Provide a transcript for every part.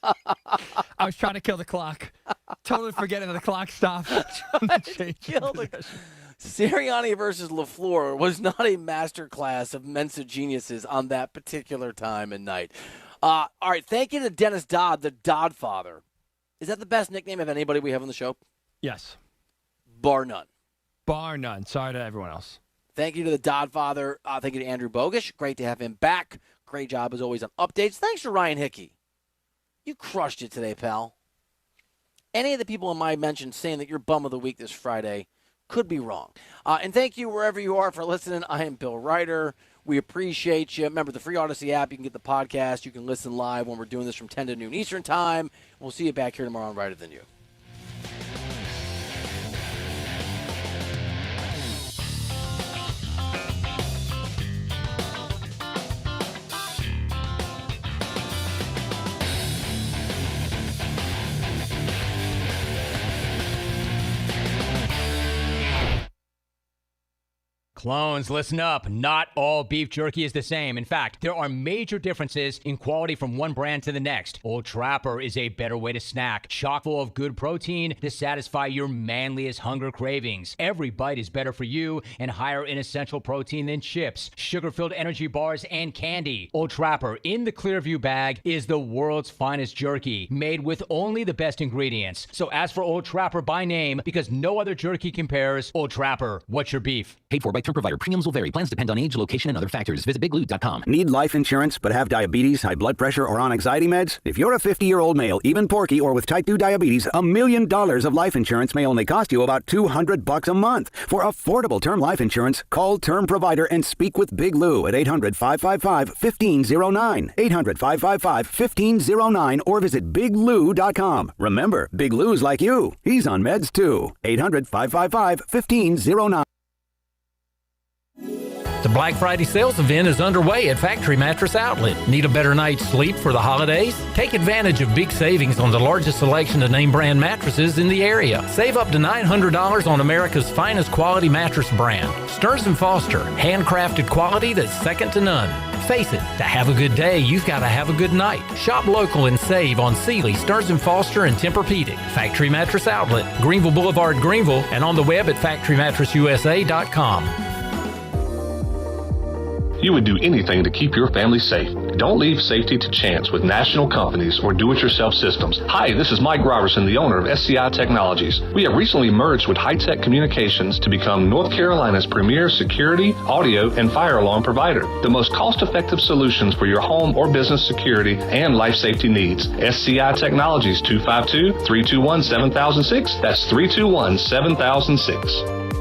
I was trying to kill the clock. Totally forgetting that the clock stopped. Sirianni versus LaFleur was not a masterclass of Mensa geniuses on that particular time and night. All right, thank you to Dennis Dodd, the Doddfather. Is that the best nickname of anybody we have on the show? Yes. Bar none. Bar none. Sorry to everyone else. Thank you to the Doddfather. Thank you to Andrew Bogish. Great to have him back. Great job, as always, on updates. Thanks to Ryan Hickey. You crushed it today, pal. Any of the people in my mention saying that you're bum of the week this Friday could be wrong. And thank you wherever you are for listening. I am Bill Ryder. We appreciate you. Remember, the free Odyssey app, you can get the podcast. You can listen live when we're doing this from 10 to noon Eastern time. We'll see you back here tomorrow on Ryder Than You. Clones, listen up. Not all beef jerky is the same. In fact, there are major differences in quality from one brand to the next. Old Trapper is a better way to snack, chock full of good protein to satisfy your manliest hunger cravings. Every bite is better for you and higher in essential protein than chips, sugar-filled energy bars, and candy. Old Trapper in the Clearview bag is the world's finest jerky, made with only the best ingredients. So ask for Old Trapper by name because no other jerky compares. Old Trapper, what's your beef? Paid for by term provider. Premiums will vary. Plans depend on age, location, and other factors. Visit biglou.com. Need life insurance but have diabetes, high blood pressure, or on anxiety meds? If you're a 50-year-old male, even porky, or with type 2 diabetes, $1 million of life insurance may only cost you about $200 a month. For affordable term life insurance, call Term Provider and speak with Big Lou at 800-555-1509. 800-555-1509 or visit biglou.com. Remember, Big Lou's like you. He's on meds too. 800-555-1509. The Black Friday sales event is underway at Factory Mattress Outlet. Need a better night's sleep for the holidays? Take advantage of big savings on the largest selection of name brand mattresses in the area. Save up to $900 on America's finest quality mattress brand. Stearns & Foster, handcrafted quality that's second to none. Face it, to have a good day, you've got to have a good night. Shop local and save on Sealy, Stearns & Foster, and Tempur-Pedic. Factory Mattress Outlet, Greenville Boulevard, Greenville, and on the web at factorymattressusa.com. You would do anything to keep your family safe. Don't leave safety to chance with national companies or do-it-yourself systems. Hi, this is Mike Robertson, the owner of SCI Technologies. We have recently merged with High-Tech Communications to become North Carolina's premier security, audio, and fire alarm provider. The most cost-effective solutions for your home or business security and life safety needs. SCI Technologies, 252-321-7006. That's 321-7006.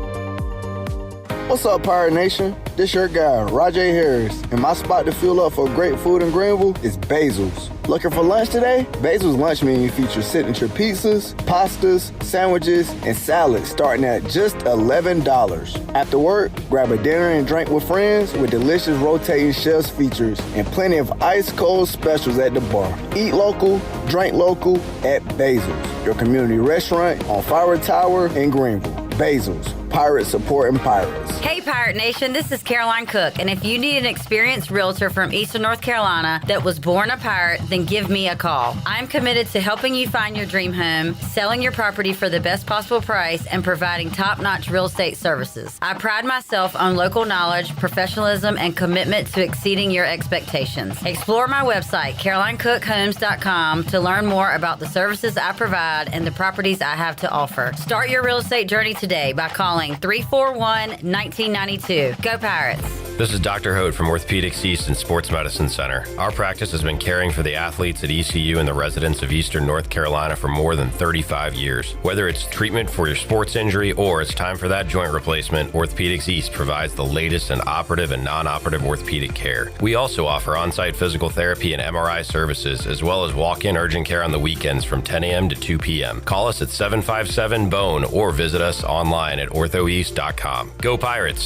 What's up, Pirate Nation? This your guy, Rajay Harris, and my spot to fuel up for great food in Greenville is Basil's. Looking for lunch today? Basil's lunch menu features signature pizzas, pastas, sandwiches, and salads starting at just $11. After work, grab a dinner and drink with friends with delicious rotating chef's features and plenty of ice-cold specials at the bar. Eat local, drink local at Basil's, your community restaurant on Fire Tower in Greenville. Basil's, Pirates supporting pirates. Hey, Pirate Nation, this is Caroline Cook, and if you need an experienced realtor from Eastern North Carolina that was born a pirate, then give me a call. I'm committed to helping you find your dream home, selling your property for the best possible price, and providing top-notch real estate services. I pride myself on local knowledge, professionalism, and commitment to exceeding your expectations. Explore my website, CarolineCookHomes.com, to learn more about the services I provide and the properties I have to offer. Start your real estate journey today by calling 341-1992. Go Pirates. This is Dr. Hode from Orthopedics East and Sports Medicine Center. Our practice has been caring for the athletes at ECU and the residents of Eastern North Carolina for more than 35 years. Whether it's treatment for your sports injury or it's time for that joint replacement, Orthopedics East provides the latest in operative and non-operative orthopedic care. We also offer on-site physical therapy and MRI services, as well as walk-in urgent care on the weekends from 10 a.m. to 2 p.m. Call us at 757-BONE or visit us online at orthoeast.com. Go Pirates!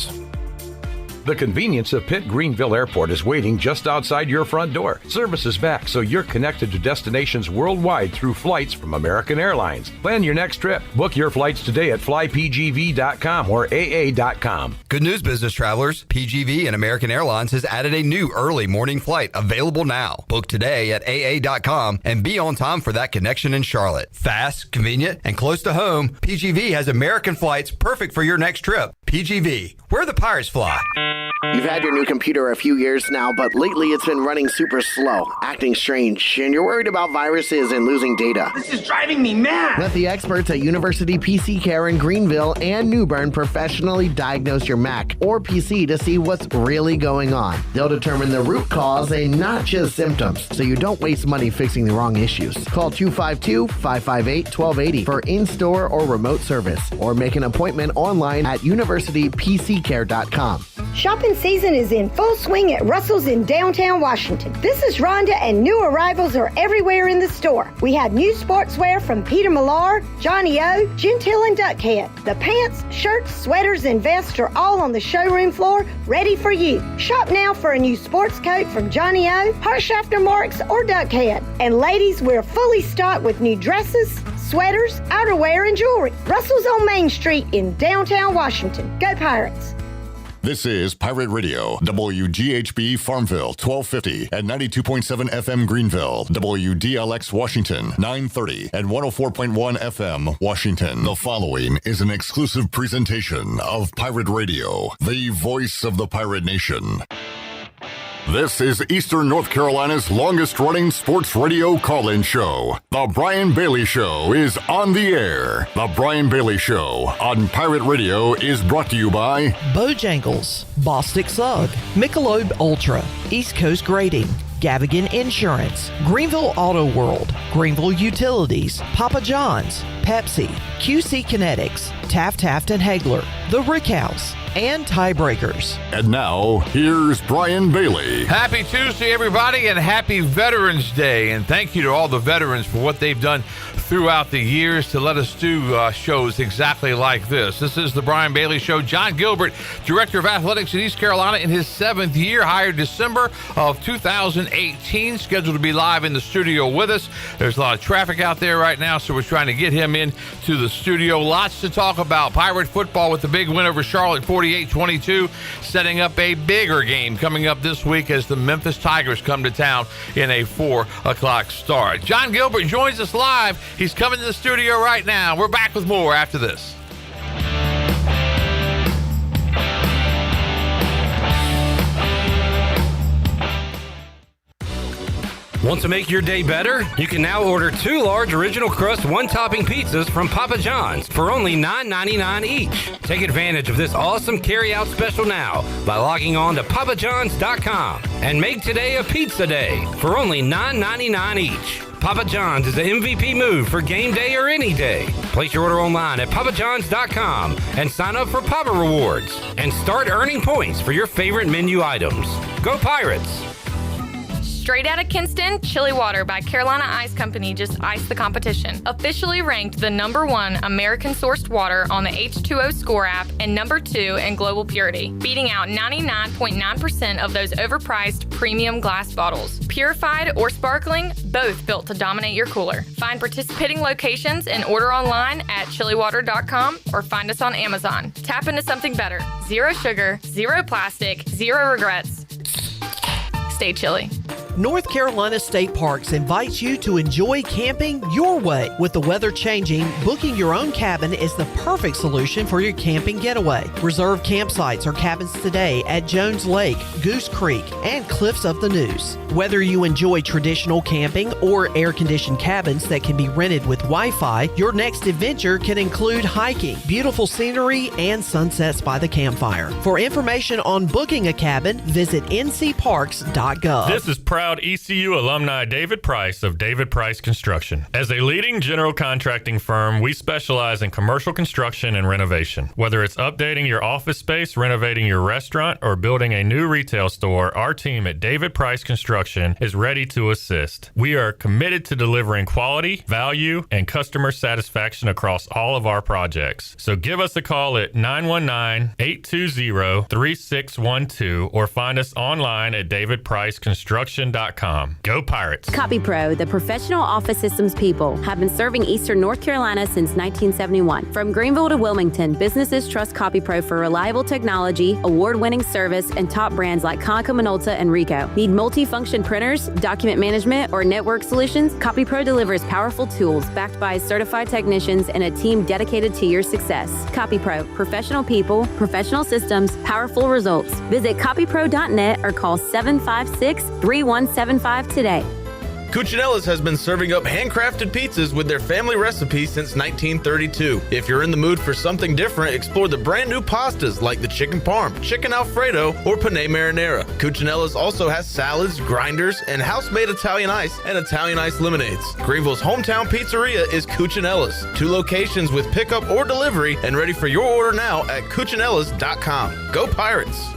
The convenience of Pitt Greenville Airport is waiting just outside your front door. Service is back, so you're connected to destinations worldwide through flights from American Airlines. Plan your next trip. Book your flights today at flypgv.com or aa.com. Good news, business travelers. PGV and American Airlines has added a new early morning flight available now. Book today at aa.com and be on time for that connection in Charlotte. Fast, convenient, and close to home, PGV has American flights perfect for your next trip. PGV, where the Pirates fly. You've had your new computer a few years now, but lately it's been running super slow, acting strange, and you're worried about viruses and losing data. This is driving me mad! Let the experts at University PC Care in Greenville and New Bern professionally diagnose your Mac or PC to see what's really going on. They'll determine the root cause and not just symptoms, so you don't waste money fixing the wrong issues. Call 252-558-1280 for in-store or remote service, or make an appointment online at universitypccare.com. Shopping season is in full swing at Russell's in downtown Washington. This is Rhonda, and new arrivals are everywhere in the store. We have new sportswear from Peter Millar, Johnny O, Gentile, and Duckhead. The pants, shirts, sweaters, and vests are all on the showroom floor, ready for you. Shop now for a new sports coat from Johnny O, Harshafter Marks, or Duckhead. And ladies, we're fully stocked with new dresses, sweaters, outerwear, and jewelry. Russell's on Main Street in downtown Washington. Go Pirates! This is Pirate Radio, WGHB Farmville, 1250 and 92.7 FM Greenville, WDLX Washington, 930 and 104.1 FM Washington. The following is an exclusive presentation of Pirate Radio, the voice of the pirate nation. This is Eastern North Carolina's longest-running sports radio call-in show. The Brian Bailey Show is on the air. The Brian Bailey Show on Pirate Radio is brought to you by Bojangles, Bostic Sugg, Michelob Ultra, East Coast Grading, Gavigan Insurance, Greenville Auto World, Greenville Utilities, Papa John's, Pepsi, QC Kinetics, Taft and Hagler, The Rick House, and Tiebreakers. And now, here's Brian Bailey. Happy Tuesday, everybody, and happy Veterans Day. And thank you to all the veterans for what they've done throughout the years to let us do shows exactly like this. This is the Brian Bailey Show. Jon Gilbert, Director of Athletics in East Carolina, in his 7th year, hired December of 2018, scheduled to be live in the studio with us. There's a lot of traffic out there right now, so we're trying to get him in to the studio. Lots to talk about. Pirate football with the big win over Charlotte, 48-22, setting up a bigger game coming up this week as the Memphis Tigers come to town in a 4 o'clock start. Jon Gilbert joins us live. He's coming to the studio right now. We're back with more after this. Want to make your day better? You can now order 2 large original crust one-topping pizzas from Papa John's for only $9.99 each. Take advantage of this awesome carry-out special now by logging on to papajohns.com and make today a pizza day for only $9.99 each. Papa John's is the MVP move for game day or any day. Place your order online at papajohns.com and sign up for Papa Rewards and start earning points for your favorite menu items. Go Pirates! Straight out of Kinston, Chili Water by Carolina Ice Company just iced the competition. Officially ranked the #1 American-sourced water on the H2O Score app and #2 in global purity, beating out 99.9% of those overpriced premium glass bottles. Purified or sparkling, both built to dominate your cooler. Find participating locations and order online at chiliwater.com or find us on Amazon. Tap into something better. Zero sugar, zero plastic, zero regrets. Stay chilly. North Carolina State Parks invites you to enjoy camping your way. With the weather changing, booking your own cabin is the perfect solution for your camping getaway. Reserve campsites or cabins today at Jones Lake, Goose Creek, and Cliffs of the Neuse. Whether you enjoy traditional camping or air-conditioned cabins that can be rented with Wi-Fi, your next adventure can include hiking, beautiful scenery, and sunsets by the campfire. For information on booking a cabin, visit ncparks.gov. This is Proud proud ECU alumni David Price of David Price Construction. As a leading general contracting firm, we specialize in commercial construction and renovation. Whether it's updating your office space, renovating your restaurant, or building a new retail store, our team at David Price Construction is ready to assist. We are committed to delivering quality, value, and customer satisfaction across all of our projects. So give us a call at 919-820-3612 or find us online at davidpriceconstruction.com. Go Pirates! CopyPro, the professional office systems people, have been serving Eastern North Carolina since 1971. From Greenville to Wilmington, businesses trust CopyPro for reliable technology, award-winning service, and top brands like Konica Minolta and Ricoh. Need multi-function printers, document management, or network solutions? CopyPro delivers powerful tools backed by certified technicians and a team dedicated to your success. CopyPro, professional people, professional systems, powerful results. Visit copypro.net or call 756-3175 today. Cuccinella's has been serving up handcrafted pizzas with their family recipe since 1932. If you're in the mood for something different, explore the brand new pastas like the chicken parm, chicken alfredo, or penne marinara. Cuccinella's also has salads, grinders, and house-made Italian ice and Italian ice lemonades. Greenville's hometown pizzeria is Cuccinella's. 2 locations with pickup or delivery, and ready for your order now at cuccinellas.com. Go Pirates!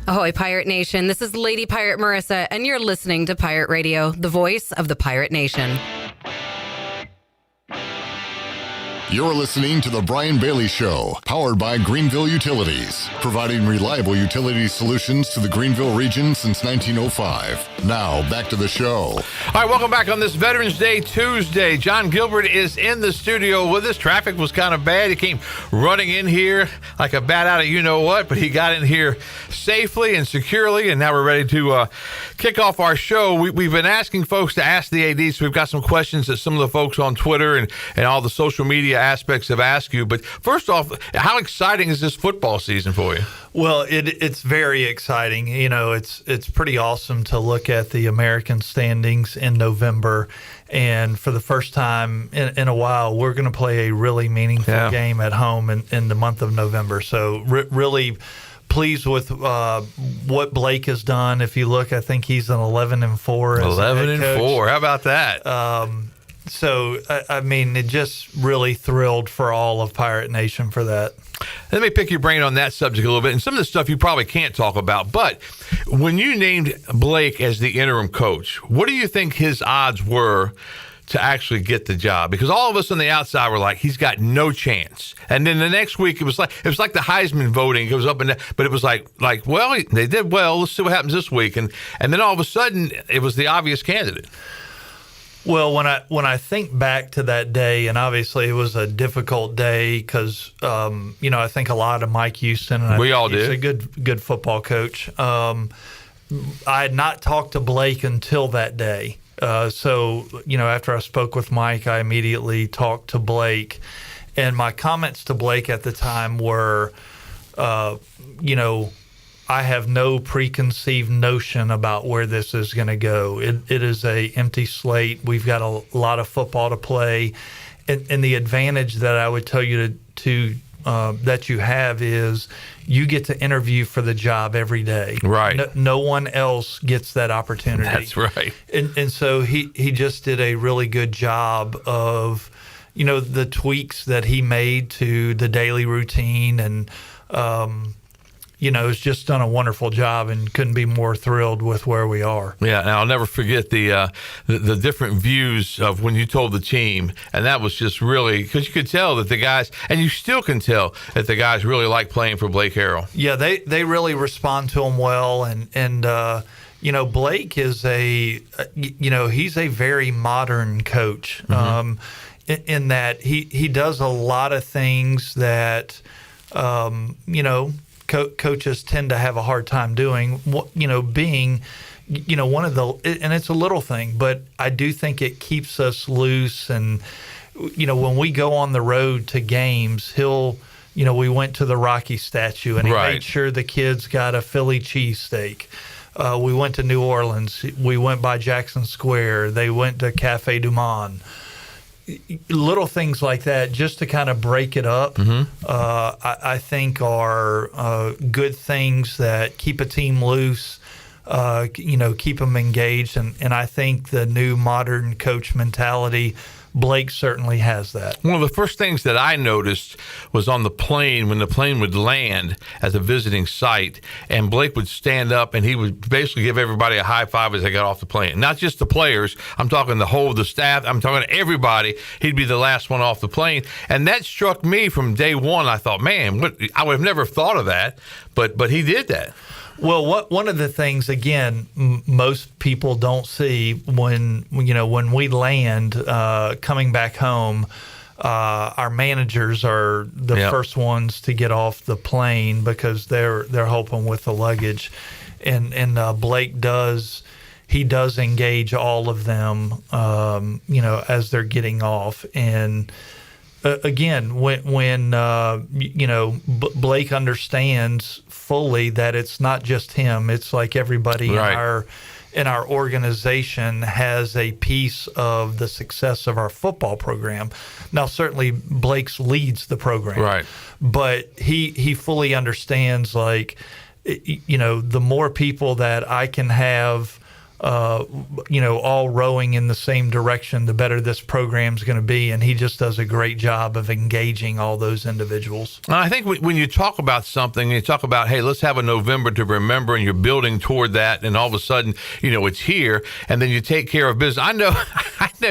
Ahoy, Pirate Nation. This is Lady Pirate Marissa, and you're listening to Pirate Radio, the voice of the Pirate Nation. You're listening to The Brian Bailey Show, powered by Greenville Utilities, providing reliable utility solutions to the Greenville region since 1905. Now, back to the show. All right, welcome back on this Veterans Day Tuesday. Jon Gilbert is in the studio with us. Traffic was kind of bad. He came running in here like a bat out of you-know-what, but he got in here safely and securely, and now we're ready to kick off our show. We've been asking folks to ask the AD, so we've got some questions that some of the folks on Twitter and all the social media aspects have asked you. But first off, how exciting is this football season for you? Well, it's very exciting. You know, it's pretty awesome to look at the American standings in November. And for the first time in a while, we're going to play a really meaningful game at home in the month of November. So really pleased with what Blake has done. If you look, I think he's an 11-4. 11-4. How about that? So, I mean, it just really thrilled for all of Pirate Nation for that. Let me pick your brain on that subject a little bit. And some of the stuff you probably can't talk about. But when you named Blake as the interim coach, what do you think his odds were to actually get the job? Because all of us on the outside were like, he's got no chance. And then the next week, it was like the Heisman voting. It goes up and down, but it was like, well, they did well. Let's see what happens this week. And then all of a sudden, it was the obvious candidate. Well, when I think back to that day, and obviously it was a difficult day because I think a lot of Mike Houston, and we all did. He's a good football coach. I had not talked to Blake until that day. So after I spoke with Mike, I immediately talked to Blake, and my comments to Blake at the time were, I have no preconceived notion about where this is going to go. It is a empty slate. We've got a lot of football to play, and the advantage that I would tell you that you have is you get to interview for the job every day. Right. No one else gets that opportunity. That's right. And so he just did a really good job of, the tweaks that he made to the daily routine, and has just done a wonderful job, and couldn't be more thrilled with where we are. Yeah, and I'll never forget the different views of when you told the team, and that was just really, because you could tell that the guys, and you still can tell that the guys really like playing for Blake Harrell. Yeah, they really respond to him well, and Blake is he's a very modern coach, in that he does a lot of things that coaches tend to have a hard time doing, being, one of the, and it's a little thing, but I do think it keeps us loose. And, when we go on the road to games, we went to the Rocky statue, and he made sure the kids got a Philly cheesesteak. We went to New Orleans. We went by Jackson Square. They went to Cafe Du Monde. Little things like that, just to kind of break it up, I think are good things that keep a team loose. keep them engaged. And I think the new modern coach mentality, Blake certainly has that. One of the first things that I noticed was on the plane, when the plane would land at the visiting site, and Blake would stand up and he would basically give everybody a high five as they got off the plane. Not just the players. I'm talking the staff. I'm talking to everybody. He'd be the last one off the plane. And that struck me from day one. I thought, man, I would have never thought of that, but he did that. Well, one of the things, again, most people don't see when we land coming back home, our managers are the first ones to get off the plane because they're helping with the luggage, and Blake does engage all of them, as they're getting off. And again, when Blake understands fully that it's not just him, it's like everybody in our organization has a piece of the success of our football program. Now, certainly Blake's leads the program, but he fully understands, the more people that I can have all rowing in the same direction, the better this program's going to be. And he just does a great job of engaging all those individuals. I think when you talk about something, you talk about, hey, let's have a November to remember, and you're building toward that, and all of a sudden, it's here, and then you take care of business. I know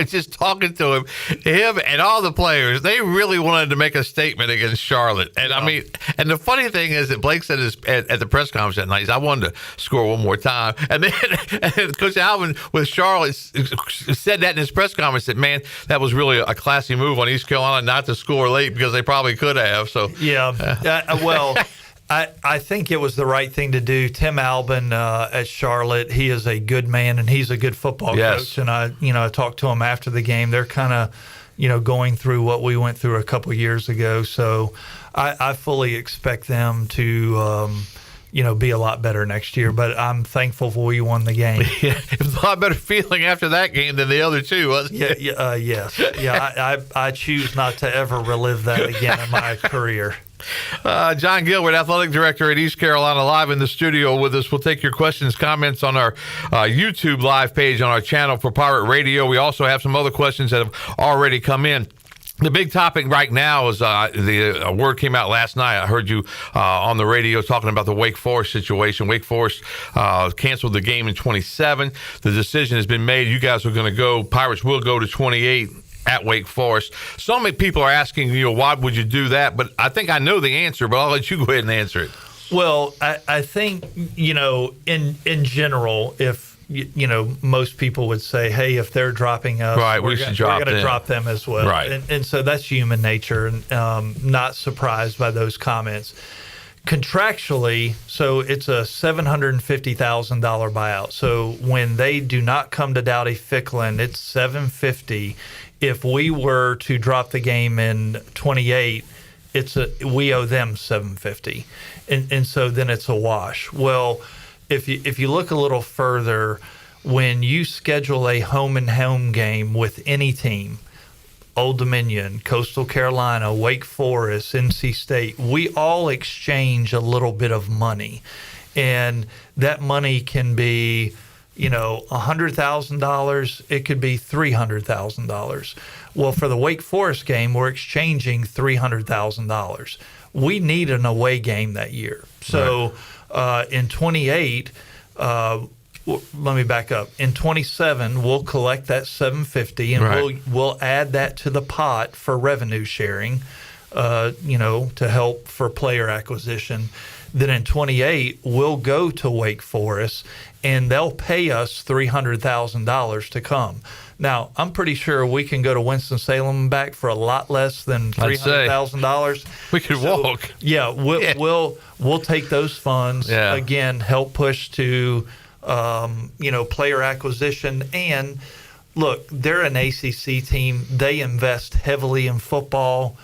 just talking to him and all the players, they really wanted to make a statement against Charlotte. And I mean, and the funny thing is that Blake said at the press conference that night, I wanted to score one more time. And then Coach Alvin with Charlotte said that in his press conference, that, man, that was really a classy move on East Carolina not to score late, because they probably could have. So well, I think it was the right thing to do. Tim Albin at Charlotte, he is a good man and he's a good football coach. And I talked to him after the game. They're kind of going through what we went through a couple years ago. So I fully expect them to be a lot better next year, but I'm thankful we won the game. It was a lot better feeling after that game than the other two, wasn't it? Yes. I choose not to ever relive that again in my career. Jon Gilbert, Athletic Director at East Carolina, live in the studio with us. We'll take your questions, comments on our YouTube live page on our channel for Pirate Radio. We also have some other questions that have already come in. The big topic right now is the word came out last night. I heard you on the radio talking about the Wake Forest situation. Wake Forest canceled the game in 27. The decision has been made. You guys are going to go. Pirates will go to 28 at Wake Forest. So many people are asking, why would you do that? But I think I know the answer, but I'll let you go ahead and answer it. Well, I think, in general, if most people would say, hey, if they're dropping us, we're going to drop them as well. Right. And so that's human nature, and not surprised by those comments. Contractually, so it's a $750,000 buyout. So when they do not come to Dowdy-Ficklin, it's $750,000. If we were to drop the game in 28, we owe them $750,000, and so then it's a wash. Well, if you look a little further, when you schedule a home-and-home game with any team, Old Dominion, Coastal Carolina, Wake Forest, NC State, we all exchange a little bit of money. And that money can be, $100,000. It could be $300,000. Well, for the Wake Forest game, we're exchanging $300,000. We need an away game that year. So in 28, let me back up. In 27, we'll collect that $750,000, and we'll add that to the pot for revenue sharing, to help for player acquisition. Then in 28, we'll go to Wake Forest, and they'll pay us $300,000 to come. Now, I'm pretty sure we can go to Winston-Salem and back for a lot less than $300,000. We could walk. Yeah, we'll take those funds, again, help push to player acquisition. And look, they're an ACC team. They invest heavily in football.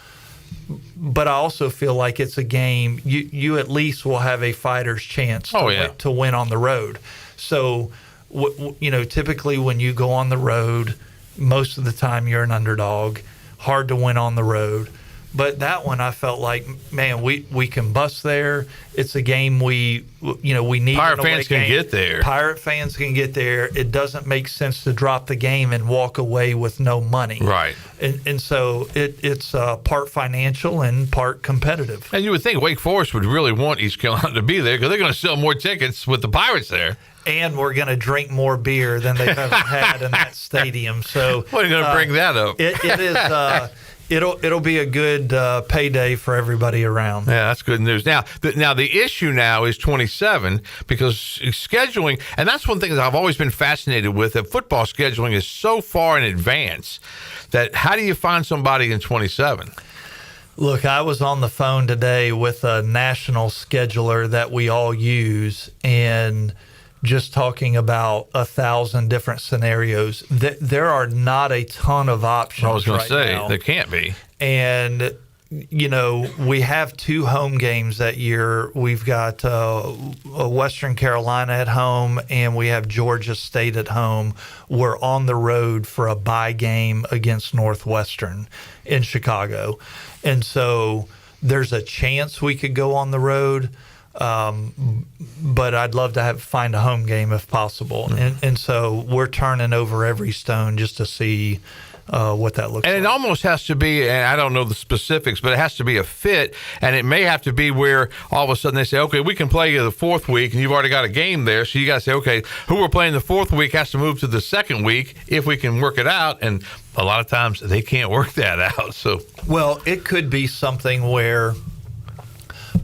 But I also feel like it's a game you at least will have a fighter's chance to win on the road. So, typically when you go on the road, most of the time you're an underdog. Hard to win on the road. But that one, I felt like, man, we can bus there. It's a game we need. Pirate fans can get there. Pirate fans can get there. It doesn't make sense to drop the game and walk away with no money. Right. And so it's part financial and part competitive. And you would think Wake Forest would really want East Carolina to be there because they're going to sell more tickets with the Pirates there. And we're going to drink more beer than they've ever had in that stadium. So what are you going to bring that up? It is. It'll be a good payday for everybody around. Yeah, that's good news. Now the issue now is 27 because scheduling, and that's one thing that I've always been fascinated with. That football scheduling is so far in advance that how do you find somebody in 27? Look, I was on the phone today with a national scheduler that we all use, and just talking about 1,000 different scenarios. There are not a ton of options. I was going to say, now. there can't be. And, we have 2 home games that year. We've got Western Carolina at home, and we have Georgia State at home. We're on the road for a bye game against Northwestern in Chicago. And so there's a chance we could go on the road. But I'd love to find a home game if possible. And so we're turning over every stone just to see what that looks like. And it almost has to be, and I don't know the specifics, but it has to be a fit, and it may have to be where all of a sudden they say, okay, we can play you the 4th week, and you've already got a game there, so you got to say, okay, who we're playing the 4th week has to move to the 2nd week if we can work it out, and a lot of times they can't work that out. So, well, it could be something where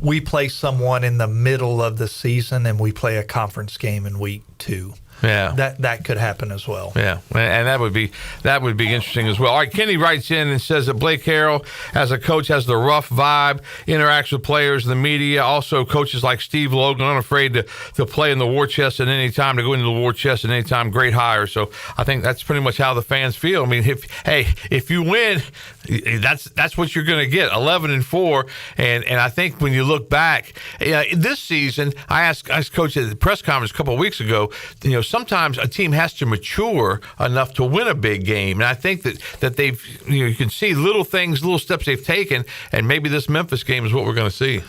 we play someone in the middle of the season and we play a conference game in week 2. Yeah, that could happen as well. Yeah, and that would be interesting as well. All right, Kenny writes in and says that Blake Harrell, as a coach, has the rough vibe, interacts with players, the media, also coaches like Steve Logan, unafraid to play in the war chest at any time, to go into the war chest at any time. Great hire. So I think that's pretty much how the fans feel. I mean, if you win, that's what you're going to get, 11-4, and I think when you look back, this season, I asked Coach at the press conference a couple of weeks ago, sometimes a team has to mature enough to win a big game, and I think that they've, you can see little things, little steps they've taken, and maybe this Memphis game is what we're going to see.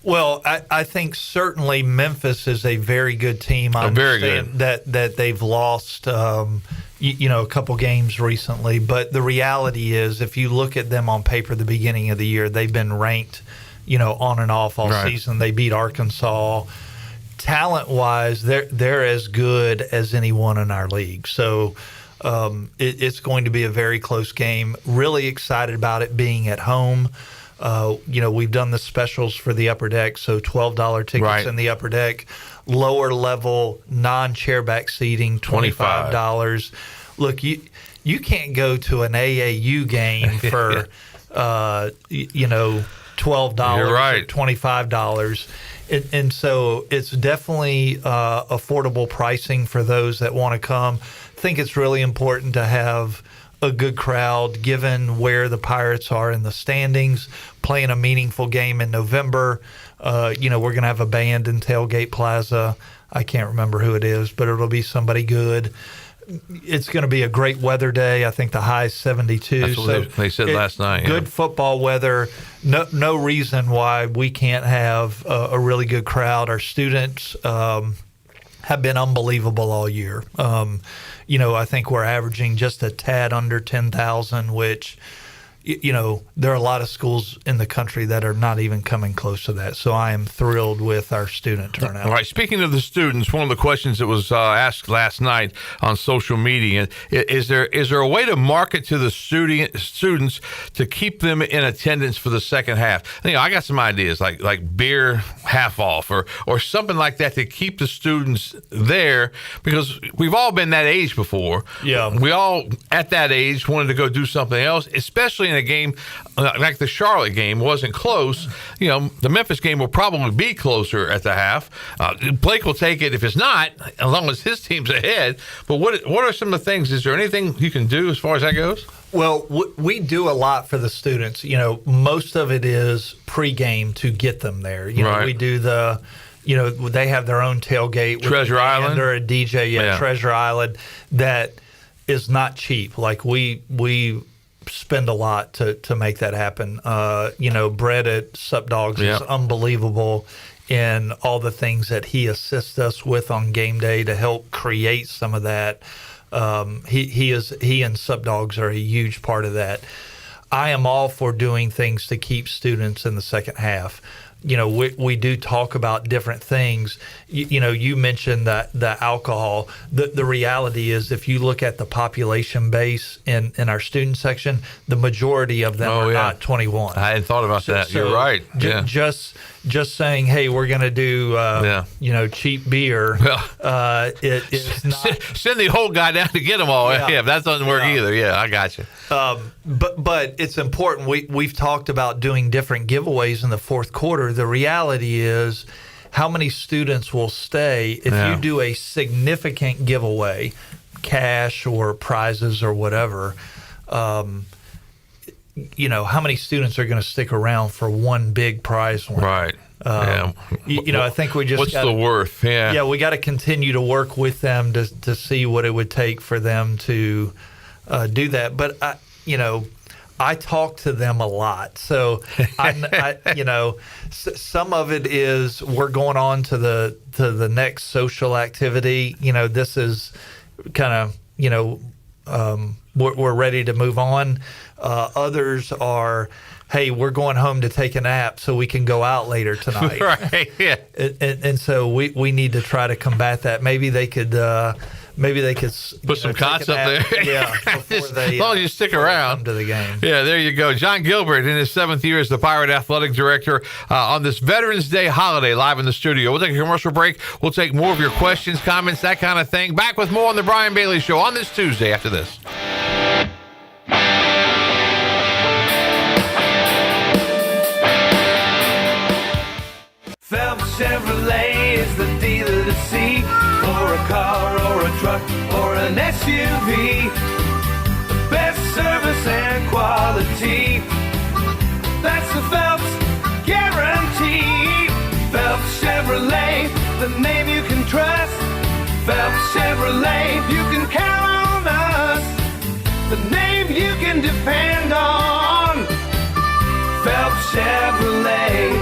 Well, I think certainly Memphis is a very good team. I understand that they've lost a couple games recently, but the reality is, if you look at them on paper at the beginning of the year, they've been ranked, on and off all season. They beat Arkansas. Talent-wise, they're as good as anyone in our league. So it's going to be a very close game. Really excited about it being at home. We've done the specials for the upper deck, so $12 tickets in the upper deck. Lower level, non-chairback seating, $25. Look, you can't go to an AAU game for $12 or $25. And so it's definitely affordable pricing for those that want to come. I think it's really important to have a good crowd given where the Pirates are in the standings, playing a meaningful game in November. We're going to have a band in Tailgate Plaza. I can't remember who it is, but it'll be somebody good. It's going to be a great weather day. I think the high is 72. That's what they said last night. Good football weather. No reason why we can't have a really good crowd. Our students have been unbelievable all year. I think we're averaging just a tad under 10,000, which, there are a lot of schools in the country that are not even coming close to that. So I am thrilled with our student turnout. All right. Speaking of the students, one of the questions that was asked last night on social media, is there a way to market to the students to keep them in attendance for the second half? I got some ideas like beer half off or something like that to keep the students there, because we've all been that age before. Yeah. We all at that age wanted to go do something else, especially in a game like the Charlotte game wasn't close. The Memphis game will probably be closer at the half. Blake will take it if it's not, as long as his team's ahead. But what are some of the things? Is there anything you can do as far as that goes? Well, we do a lot for the students. Most of it is pregame to get them there. We do the, they have their own tailgate. Treasure Island. Or a DJ, Treasure Island, that is not cheap. Like we spend a lot to make that happen. Brett at Sup Dogs is unbelievable in all the things that he assists us with on game day to help create some of that. He and Sup Dogs are a huge part of that. I am all for doing things to keep students in the second half. We do talk about different things. You mentioned that the alcohol. The reality is, if you look at the population base in our student section, the majority of them are not 21. I hadn't thought about that. You're right. Just saying, hey, we're going to do cheap beer. It is not. Send the whole guy down to get them all. Yeah, that doesn't work either. Yeah, I got you. But it's important. We've talked about doing different giveaways in the fourth quarter. The reality is, how many students will stay if you do a significant giveaway, cash or prizes or whatever? How many students are going to stick around for one big prize win? Right. I think we just what's the worth? Yeah, we got to continue to work with them to see what it would take for them to do that. But I talk to them a lot, so some of it is we're going on to the next social activity. This is kind of we're ready to move on. Others are, hey, we're going home to take a nap so we can go out later tonight. Right. Yeah. And so we need to try to combat that. Maybe they could put some cots up there. Yeah, before they, as long as you stick around to the game. Yeah, there you go. Jon Gilbert in his 7th year as the Pirate Athletic Director on this Veterans Day holiday live in the studio. We'll take a commercial break. We'll take more of your questions, comments, that kind of thing. Back with more on the Brian Bailey Show on this Tuesday after this. Phelps Chevrolet is the dealer to see for a car or a truck or an SUV. The best service and quality. That's the Phelps guarantee. Phelps Chevrolet, the name you can trust. Phelps Chevrolet, you can count on us. The name you can depend on. Phelps Chevrolet.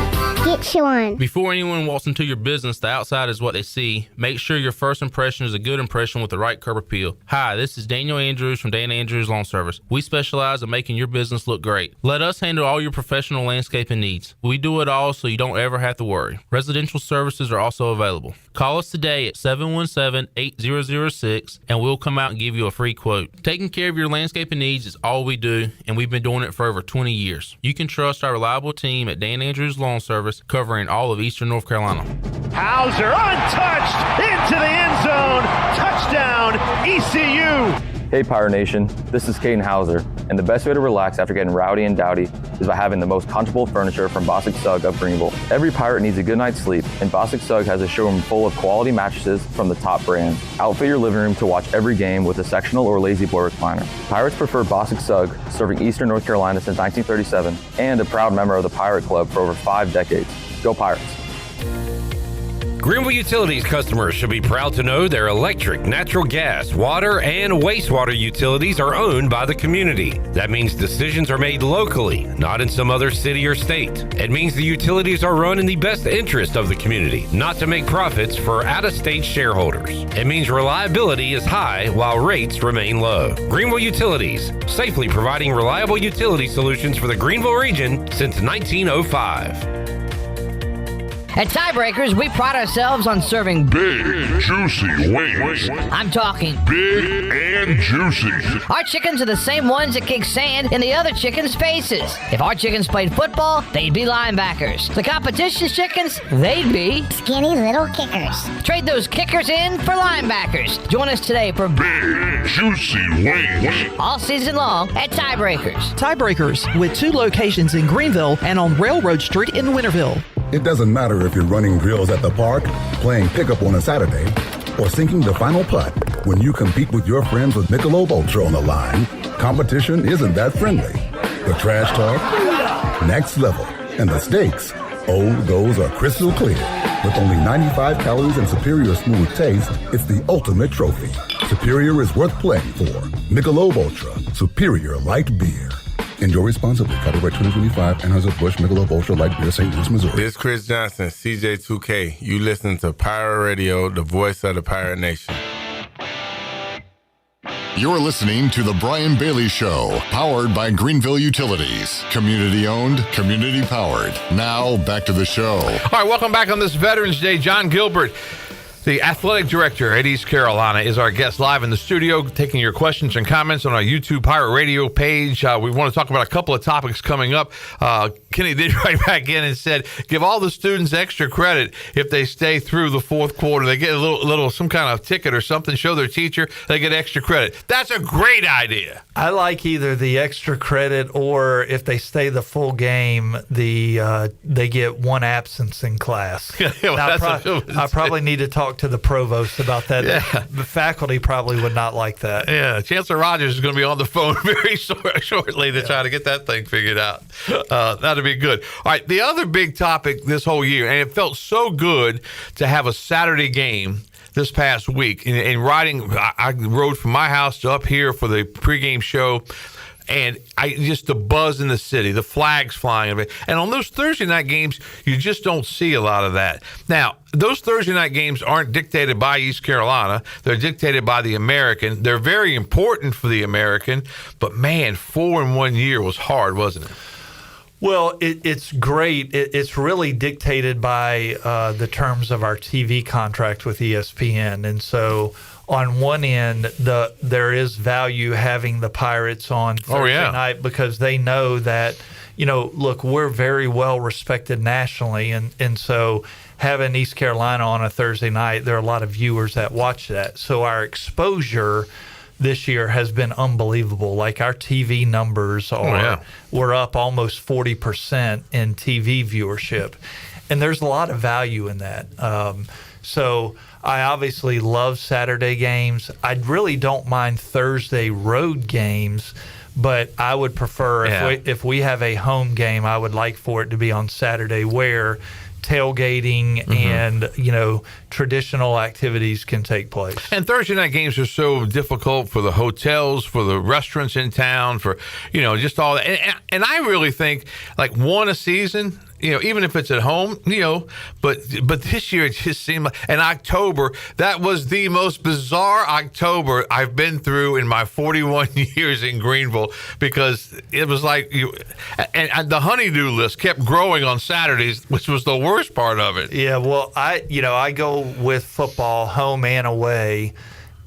Get you one. Before anyone walks into your business, the outside is what they see. Make sure your first impression is a good impression with the right curb appeal. Hi, this is Daniel Andrews from Dan Andrews Lawn Service. We specialize in making your business look great. Let us handle all your professional landscaping needs. We do it all so you don't ever have to worry. Residential services are also available. Call us today at 717-8006 and we'll come out and give you a free quote. Taking care of your landscaping needs is all we do, and we've been doing it for over 20 years. You can trust our reliable team at Dan Andrews Lawn Service, covering all of Eastern North Carolina. Hauser untouched into the end zone. Touchdown, ECU. Hey Pirate Nation, this is Caden Hauser, and the best way to relax after getting rowdy and dowdy is by having the most comfortable furniture from Bosick Sugg of Greenville. Every Pirate needs a good night's sleep, and Bosick Sugg has a showroom full of quality mattresses from the top brands. Outfit your living room to watch every game with a sectional or lazy boy recliner. Pirates prefer Bosick Sugg, serving Eastern North Carolina since 1937, and a proud member of the Pirate Club for over 5 decades. Go Pirates! Greenville Utilities customers should be proud to know their electric, natural gas, water, and wastewater utilities are owned by the community. That means decisions are made locally, not in some other city or state. It means the utilities are run in the best interest of the community, not to make profits for out-of-state shareholders. It means reliability is high while rates remain low. Greenville Utilities, safely providing reliable utility solutions for the Greenville region since 1905. At Tiebreakers, we pride ourselves on serving big, juicy wings. I'm talking big and juicy. Our chickens are the same ones that kick sand in the other chickens' faces. If our chickens played football, they'd be linebackers. The competition's chickens, they'd be skinny little kickers. Trade those kickers in for linebackers. Join us today for big, juicy wings. All season long at Tiebreakers. Tiebreakers, with 2 locations in Greenville and on Railroad Street in Winterville. It doesn't matter if you're running drills at the park, playing pickup on a Saturday, or sinking the final putt. When you compete with your friends with Michelob Ultra on the line, competition isn't that friendly. The trash talk, next level, and the stakes, oh, those are crystal clear. With only 95 calories and superior smooth taste, it's the ultimate trophy. Superior is worth playing for. Michelob Ultra, superior light beer. Enjoy responsibly. Copyright 2025, Anheuser-Busch Michelob Ultra Light Beer, St. Louis, Missouri. This is Chris Johnson, CJ2K. You listen to Pirate Radio, the voice of the Pirate Nation. You're listening to The Brian Bailey Show, powered by Greenville Utilities. Community owned, community powered. Now, back to the show. All right, welcome back on this Veterans Day. Jon Gilbert, the athletic director at East Carolina, is our guest live in the studio, taking your questions and comments on our YouTube Pirate Radio page. We want to talk about a couple of topics coming up. Kenny did write back in and said, give all the students extra credit if they stay through the fourth quarter. They get a little some kind of ticket or something, show their teacher, they get extra credit. That's a great idea. I like either the extra credit or if they stay the full game, they get one absence in class. I probably need to talk to the provost about that. Yeah. The faculty probably would not like that. Yeah, Chancellor Rogers is going to be on the phone very shortly to try to get that thing figured out. That'd be good. All right, the other big topic this whole year, and it felt so good to have a Saturday game this past week. In riding, I rode from my house to up here for the pregame show, and just the buzz in the city, the flags flying. And on those Thursday night games, you just don't see a lot of that. Now, those Thursday night games aren't dictated by East Carolina. They're dictated by the American. They're very important for the American. But, man, 4 in 1 year was hard, wasn't it? Well, it's great. It's really dictated by the terms of our TV contract with ESPN. And so on one end, there is value having the Pirates on Thursday night because they know that, look, we're very well respected nationally. And so having East Carolina on a Thursday night, there are a lot of viewers that watch that. So our exposure this year has been unbelievable. Like our TV numbers we're up almost 40% in TV viewership. And there's a lot of value in that. So I obviously love Saturday games. I really don't mind Thursday road games, but I would prefer if we have a home game, I would like for it to be on Saturday where tailgating and traditional activities can take place. And Thursday night games are so difficult for the hotels, for the restaurants in town, for just all that. And I really think like one a season, even if it's at home, but this year it just seemed like, and October, that was the most bizarre October I've been through in my 41 years in Greenville, because it was like and the honeydew list kept growing on Saturdays, which was the worst part of it. Yeah, well, I go with football home and away.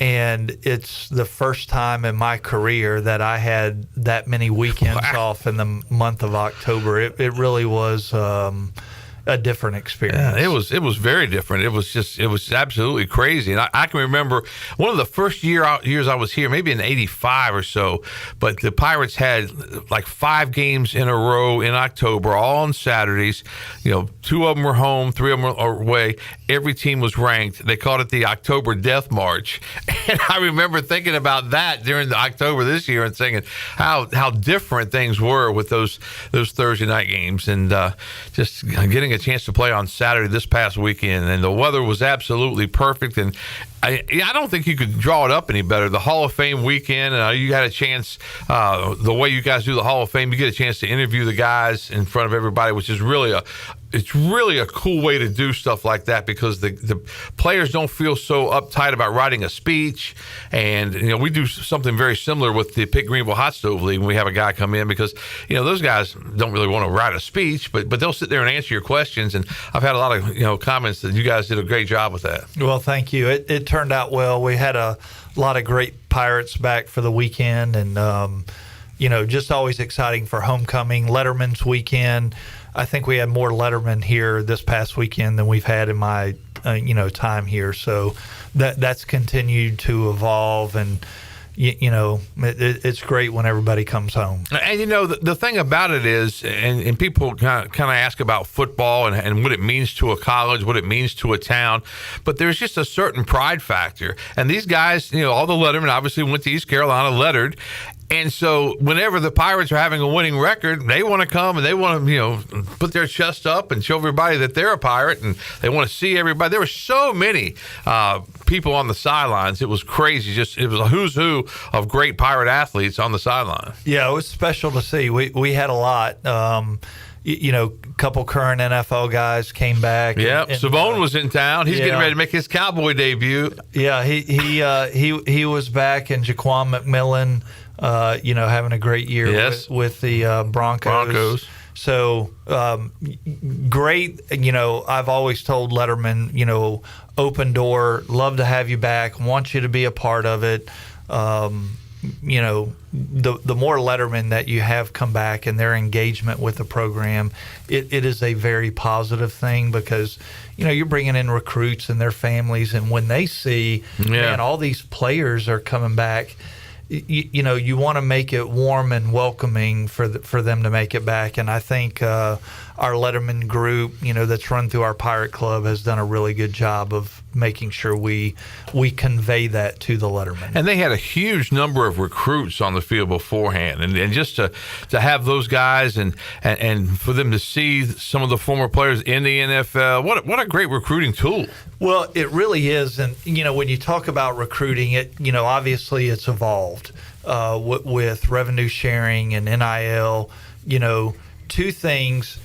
And it's the first time in my career that I had that many weekends off in the month of October. It really was a different experience. Yeah, it was very different. It was absolutely crazy. And I can remember one of the first years I was here, maybe in '85 or so, but the Pirates had like 5 games in a row in October, all on Saturdays. 2 of them were home, 3 of them were away. Every team was ranked. They called it the October Death March. And I remember thinking about that during the October this year and thinking how different things were with those Thursday night games, and just getting a chance to play on Saturday this past weekend, and the weather was absolutely perfect. And I don't think you could draw it up any better. The Hall of Fame weekend, you had a chance, the way you guys do the Hall of Fame, you get a chance to interview the guys in front of everybody, which is really a cool way to do stuff like that, because the players don't feel so uptight about writing a speech. And we do something very similar with the Pitt Greenville Hot Stove League when we have a guy come in, because those guys don't really want to write a speech, but they'll sit there and answer your questions. And I've had a lot of comments that you guys did a great job with that. Well, thank you. It turned out well. We had a lot of great Pirates back for the weekend, and just always exciting for homecoming. Letterman's weekend. I think we had more Letterman here this past weekend than we've had in my time here. So that's continued to evolve, and it's great when everybody comes home. And the thing about it is, and people kind of ask about football and what it means to a college, what it means to a town, but there's just a certain pride factor. And these guys, all the Lettermen obviously went to East Carolina, lettered. And so whenever the Pirates are having a winning record, they want to come and they want to, put their chest up and show everybody that they're a Pirate, and they want to see everybody. There were so many people on the sidelines. It was crazy. It was a who's who of great Pirate athletes on the sideline. Yeah, it was special to see. We had a lot. A couple current NFL guys came back. Yeah, Savone was in town. He's getting ready to make his Cowboy debut. Yeah, he was back, and Jaquan McMillan, having a great year with the Broncos. So great. I've always told Letterman, open door, love to have you back, want you to be a part of it. The more Letterman that you have come back and their engagement with the program, it is a very positive thing, because you're bringing in recruits and their families, and when they see, man, all these players are coming back, you want to make it warm and welcoming for them to make it back. And I think our Letterman group, that's run through our Pirate Club, has done a really good job of making sure we convey that to the Letterman. And they had a huge number of recruits on the field beforehand, and just to have those guys and for them to see some of the former players in the NFL, what a great recruiting tool. Well, it really is. And when you talk about recruiting, it obviously it's evolved with revenue sharing and NIL. Two things.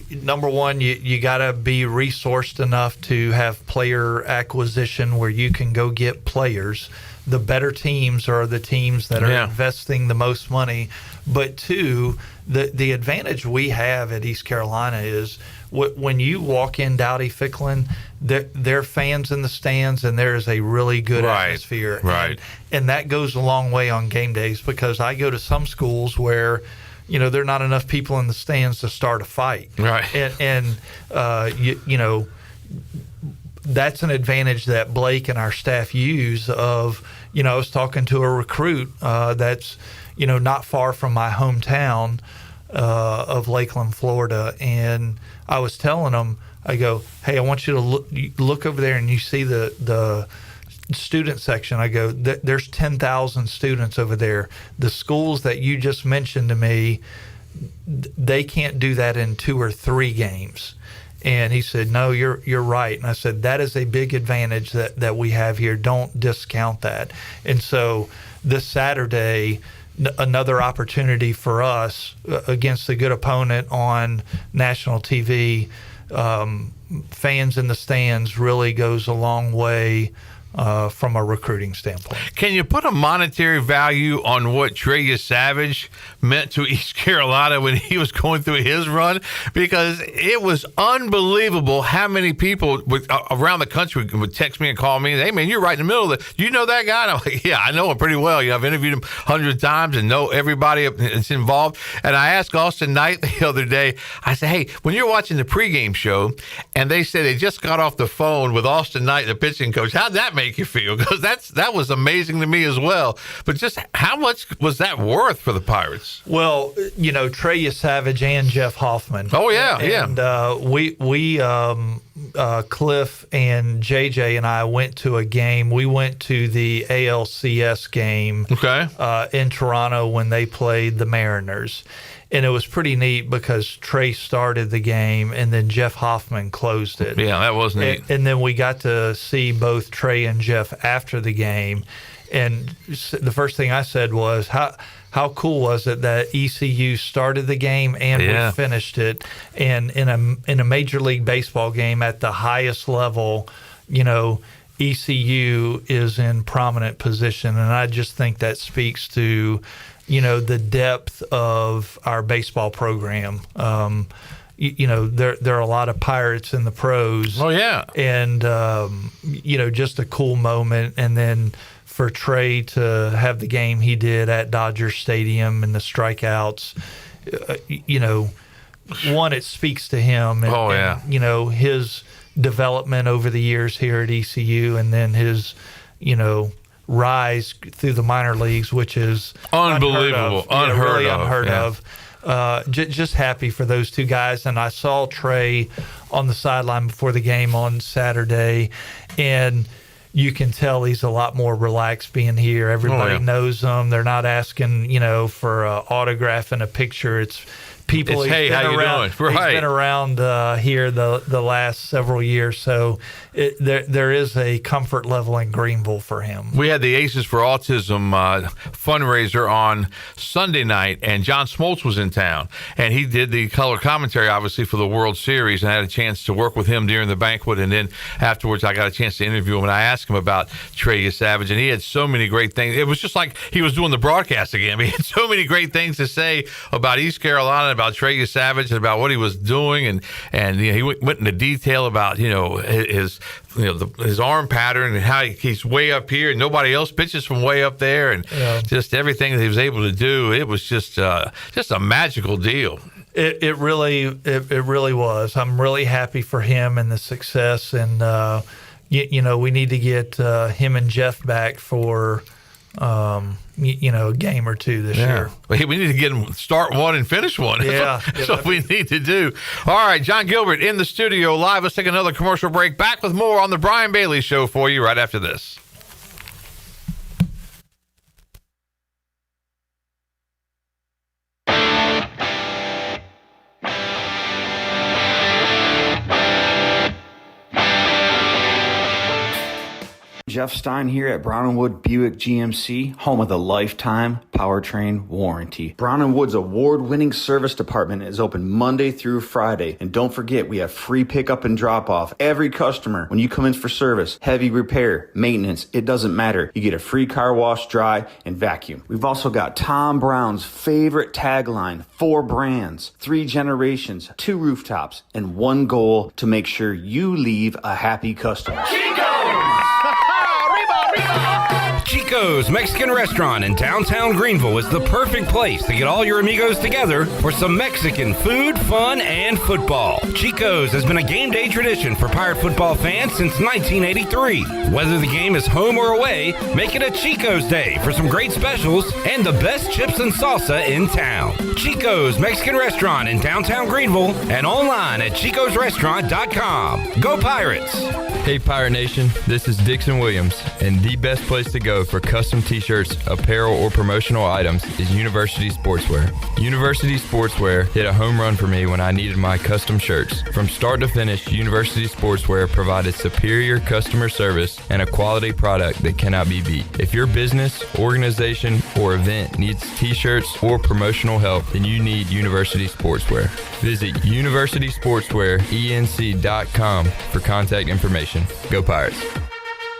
Number one, you got to be resourced enough to have player acquisition where you can go get players. The better teams are the teams that are investing the most money. But two, the advantage we have at East Carolina is when you walk in Dowdy-Ficklin, there are fans in the stands, and there is a really good atmosphere. Right. And that goes a long way on game days, because I go to some schools where there are not enough people in the stands to start a fight. Right. And that's an advantage that Blake and our staff use of, I was talking to a recruit that's, not far from my hometown of Lakeland, Florida. And I was telling him, I go, hey, I want you to look over there, and you see the student section. I go, there's 10,000 students over there. The schools that you just mentioned to me, they can't do that in 2 or 3 games. And he said, no, you're right. And I said, that is a big advantage that we have here. Don't discount that. And so this Saturday, another opportunity for us against a good opponent on national TV. Fans in the stands really goes a long way from a recruiting standpoint. Can you put a monetary value on what Trey Savage meant to East Carolina when he was going through his run? Because it was unbelievable how many people around the country would text me and call me, hey, man, you're right in the middle of it. Do you know that guy? And I'm like, yeah, I know him pretty well. I've interviewed him hundreds of times and know everybody that's involved. And I asked Austin Knight the other day, I said, hey, when you're watching the pregame show and they say they just got off the phone with Austin Knight, the pitching coach, how'd that make you feel? Because that was amazing to me as well. But just how much was that worth for the Pirates? Well, Trey Savage and Jeff Hoffman. Oh yeah, and we Cliff and JJ and I went to a game. We went to the ALCS game. In Toronto when they played the Mariners. And it was pretty neat because Trey started the game and then Jeff Hoffman closed it. Yeah, that was neat. And then we got to see both Trey and Jeff after the game. And the first thing I said was, how cool was it that ECU started the game and we finished it? And in a Major League Baseball game at the highest level, ECU is in prominent position. And I just think that speaks to the depth of our baseball program. There are a lot of Pirates in the pros. Oh, yeah. And, just a cool moment. And then for Trey to have the game he did at Dodger Stadium and the strikeouts, one, it speaks to him. And, and, his development over the years here at ECU, and then his, rise through the minor leagues, which is unbelievable, unheard of. Just happy for those two guys. And I saw Trey on the sideline before the game on Saturday, and you can tell he's a lot more relaxed being here. Everybody knows him. They're not asking, for an autograph and a picture. It's people. It's, hey, how you doing? Right. He's been around here the last several years, so there is a comfort level in Greenville for him. We had the Aces for Autism fundraiser on Sunday night, and John Smoltz was in town, and he did the color commentary, obviously, for the World Series, and I had a chance to work with him during the banquet, and then afterwards I got a chance to interview him, and I asked him about Trey Savage, and he had so many great things. It was just like he was doing the broadcast again. He had so many great things to say about East Carolina, about Trey Savage, and about what he was doing, and he went into detail about his arm pattern and how he's way up here and nobody else pitches from way up there, and just everything that he was able to do. It was just a magical deal. It really was. I'm really happy for him and the success, and we need to get him and Jeff back for a game or two this year. We need to get him start one and finish one. That's what we need to do. All right, Jon Gilbert in the studio live. Let's take another commercial break. Back with more on the Brian Bailey Show for you right after this. Jeff Stein here at Brown & Wood Buick GMC, home of the lifetime powertrain warranty. Brown & Wood's award-winning service department is open Monday through Friday. And don't forget, we have free pickup and drop-off. Every customer, when you come in for service, heavy repair, maintenance, it doesn't matter. You get a free car wash, dry, and vacuum. We've also got Tom Brown's favorite tagline, 4 brands, 3 generations, 2 rooftops, and 1 goal to make sure you leave a happy customer. Chico's Mexican Restaurant in downtown Greenville is the perfect place to get all your amigos together for some Mexican food, fun, and football. Chico's has been a game day tradition for Pirate football fans since 1983. Whether the game is home or away, make it a Chico's Day for some great specials and the best chips and salsa in town. Chico's Mexican Restaurant in downtown Greenville and online at chicosrestaurant.com. Go Pirates! Hey Pirate Nation, this is Dixon Williams, and the best place to go for custom t-shirts, apparel, or promotional items is University Sportswear. University Sportswear hit a home run for me when I needed my custom shirts. From start to finish, University Sportswear provided superior customer service and a quality product that cannot be beat. If your business, organization, or event needs t-shirts or promotional help, then you need University Sportswear. Visit universitysportswearenc.com for contact information. Go Pirates.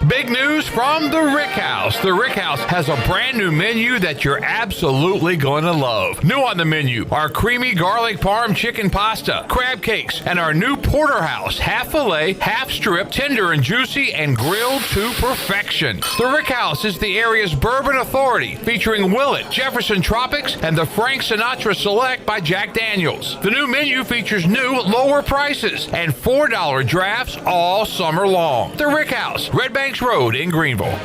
Big news from the Rick House. The Rick House has a brand new menu that you're absolutely going to love. New on the menu, our creamy garlic parm chicken pasta, crab cakes, and our new porterhouse, half filet, half strip, tender and juicy, and grilled to perfection. The Rick House is the area's bourbon authority, featuring Willet, Jefferson Tropics, and the Frank Sinatra Select by Jack Daniels. The new menu features new, lower prices and $4 drafts all summer long. The Rick House, Red Bank Road in Greenville.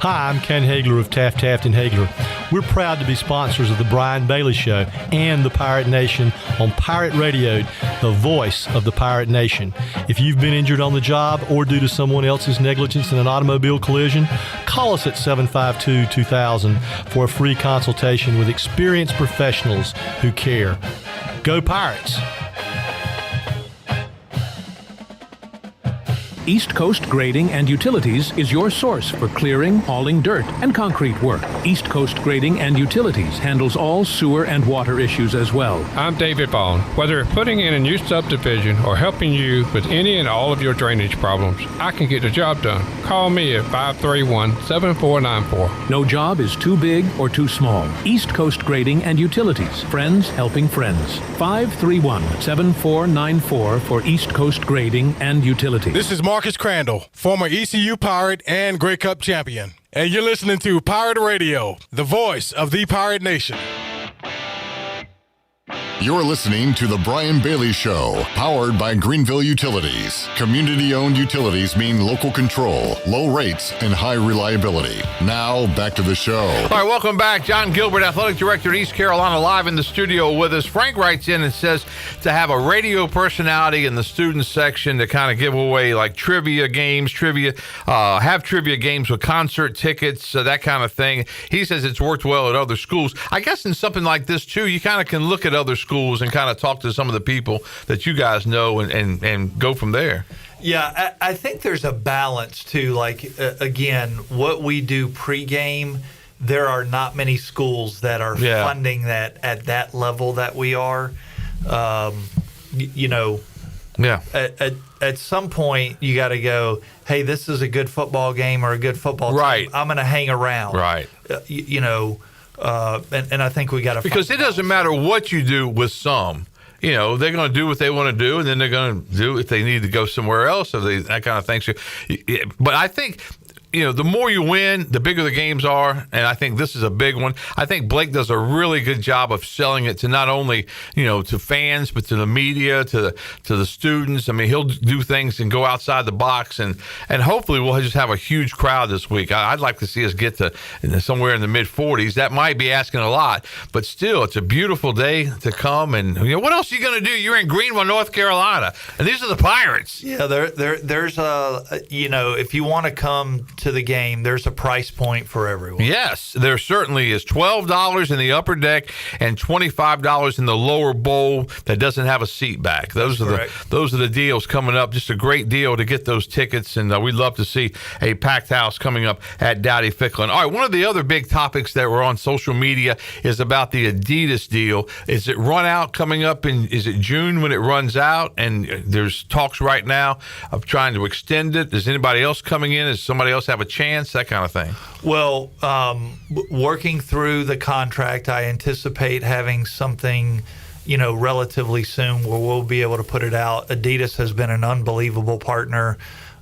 Hi, I'm Ken Hagler of Taft and Hagler. We're proud to be sponsors of the Brian Bailey Show and the Pirate Nation on Pirate Radio, the voice of the Pirate Nation. If you've been injured on the job or due to someone else's negligence in an automobile collision, call us at 752-2000 for a free consultation with experienced professionals who care. Go Pirates! East Coast Grading and Utilities is your source for clearing, hauling dirt, and concrete work. East Coast Grading and Utilities handles all sewer and water issues as well. I'm David Bond. Whether putting in a new subdivision or helping you with any and all of your drainage problems, I can get the job done. Call me at 531-7494. No job is too big or too small. East Coast Grading and Utilities. Friends helping friends. 531-7494 for East Coast Grading and Utilities. This is Marcus Crandall, former ECU Pirate and Grey Cup champion. And you're listening to Pirate Radio, the voice of the Pirate Nation. You're listening to The Brian Bailey Show, powered by Greenville Utilities. Community-owned utilities mean local control, low rates, and high reliability. Now, back to the show. All right, welcome back. Jon Gilbert, Athletic Director at East Carolina, live in the studio with us. Frank writes in and says to have a radio personality in the student section to kind of give away like trivia games, have trivia games with concert tickets, that kind of thing. He says it's worked well at other schools. I guess in something like this, too, you kind of can look at other schools and kind of talk to some of the people that you guys know and go from there. Yeah, I think there's a balance too. Like, again, what we do pregame, there are not many schools that are funding that at that level that we are. At some point, you got to go, hey, this is a good football game or a good football team. I'm going to hang around. Right. And I think we got to, because it doesn't matter what you do with some. They're going to do what they want to do, and then they're going to do if they need to go somewhere else, or that kind of thing. So, but I think, the more you win, the bigger the games are, and I think this is a big one. I think Blake does a really good job of selling it to not only, to fans, but to the media, to the students. I mean, he'll do things and go outside the box, and hopefully we'll just have a huge crowd this week. I'd like to see us get to somewhere in the mid-40s. That might be asking a lot, but still, it's a beautiful day to come. And what else are you going to do? You're in Greenville, North Carolina, and these are the Pirates. Yeah, there's if you want to come to the game, there's a price point for everyone. Yes, there certainly is. $12 in the upper deck and $25 in the lower bowl that doesn't have a seat back. Those are the deals coming up. Just a great deal to get those tickets, and we'd love to see a packed house coming up at Dowdy Ficklin. All right, one of the other big topics that were on social media is about the Adidas deal. Is it run out coming up is it June when it runs out? And there's talks right now of trying to extend it. Is anybody else coming in? Does somebody else have a chance, that kind of thing? Well, working through the contract, I anticipate having something, relatively soon where we'll be able to put it out. Adidas has been an unbelievable partner.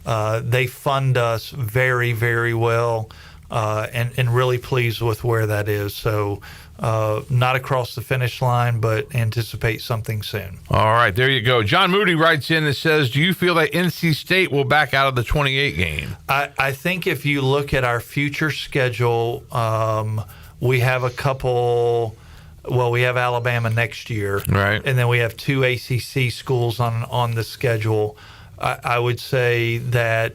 They fund us very, very well, and really pleased with where that is. So not across the finish line, but anticipate something soon. All right, there you go. John Moody writes in and says, do you feel that NC State will back out of the 28 game? I think if you look at our future schedule, we have a couple. Well, we have Alabama next year, right? And then we have 2 ACC schools on the schedule. I would say that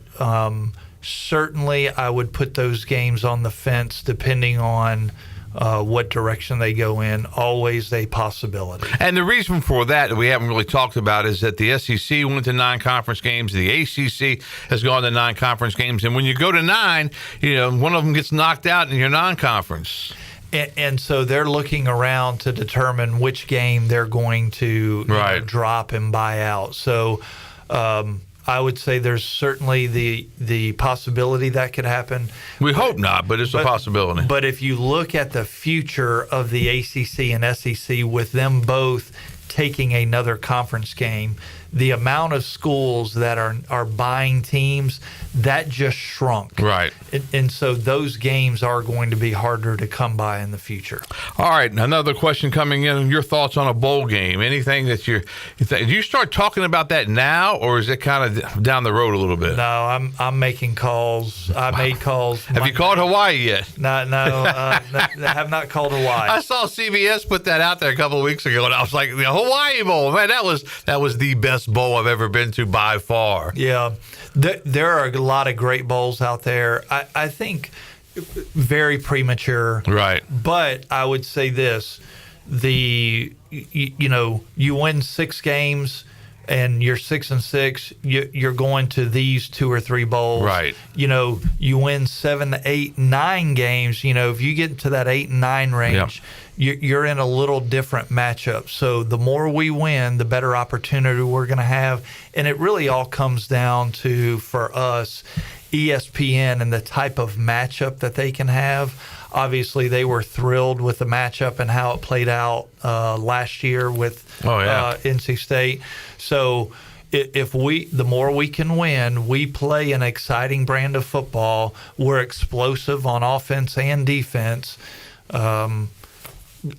certainly I would put those games on the fence depending on what direction they go in. Always a possibility. And the reason for that we haven't really talked about is that the SEC went to 9 conference games. The ACC has gone to 9 conference games. And when you go to 9, one of them gets knocked out in your non-conference. And so they're looking around to determine which game they're going to drop and buy out. So I would say there's certainly the possibility that could happen. We hope not, but it's a possibility. But if you look at the future of the ACC and SEC with them both taking another conference game, the amount of schools that are buying teams, that just shrunk. Right. And so those games are going to be harder to come by in the future. All right, another question coming in. Your thoughts on a bowl game? Anything that do you start talking about that now, or is it kind of down the road a little bit? No, I'm making calls. I made calls. Have you called Hawaii yet? No, I have not called Hawaii. I saw CBS put that out there a couple of weeks ago, and I was like, the Hawaii Bowl, man, that was the best bowl I've ever been to by far. Yeah, there are a lot of great bowls out there. I think very premature. Right. But I would say this, you win 6 games and you're 6-6, you're going to these 2 or 3 bowls. Right. You win 7, 8, 9 games. If you get to that 8 and 9 range, you're in a little different matchup. So the more we win, the better opportunity we're going to have. And it really all comes down to, for us, ESPN and the type of matchup that they can have. Obviously, they were thrilled with the matchup and how it played out last year with NC State. So the more we can win, we play an exciting brand of football. We're explosive on offense and defense.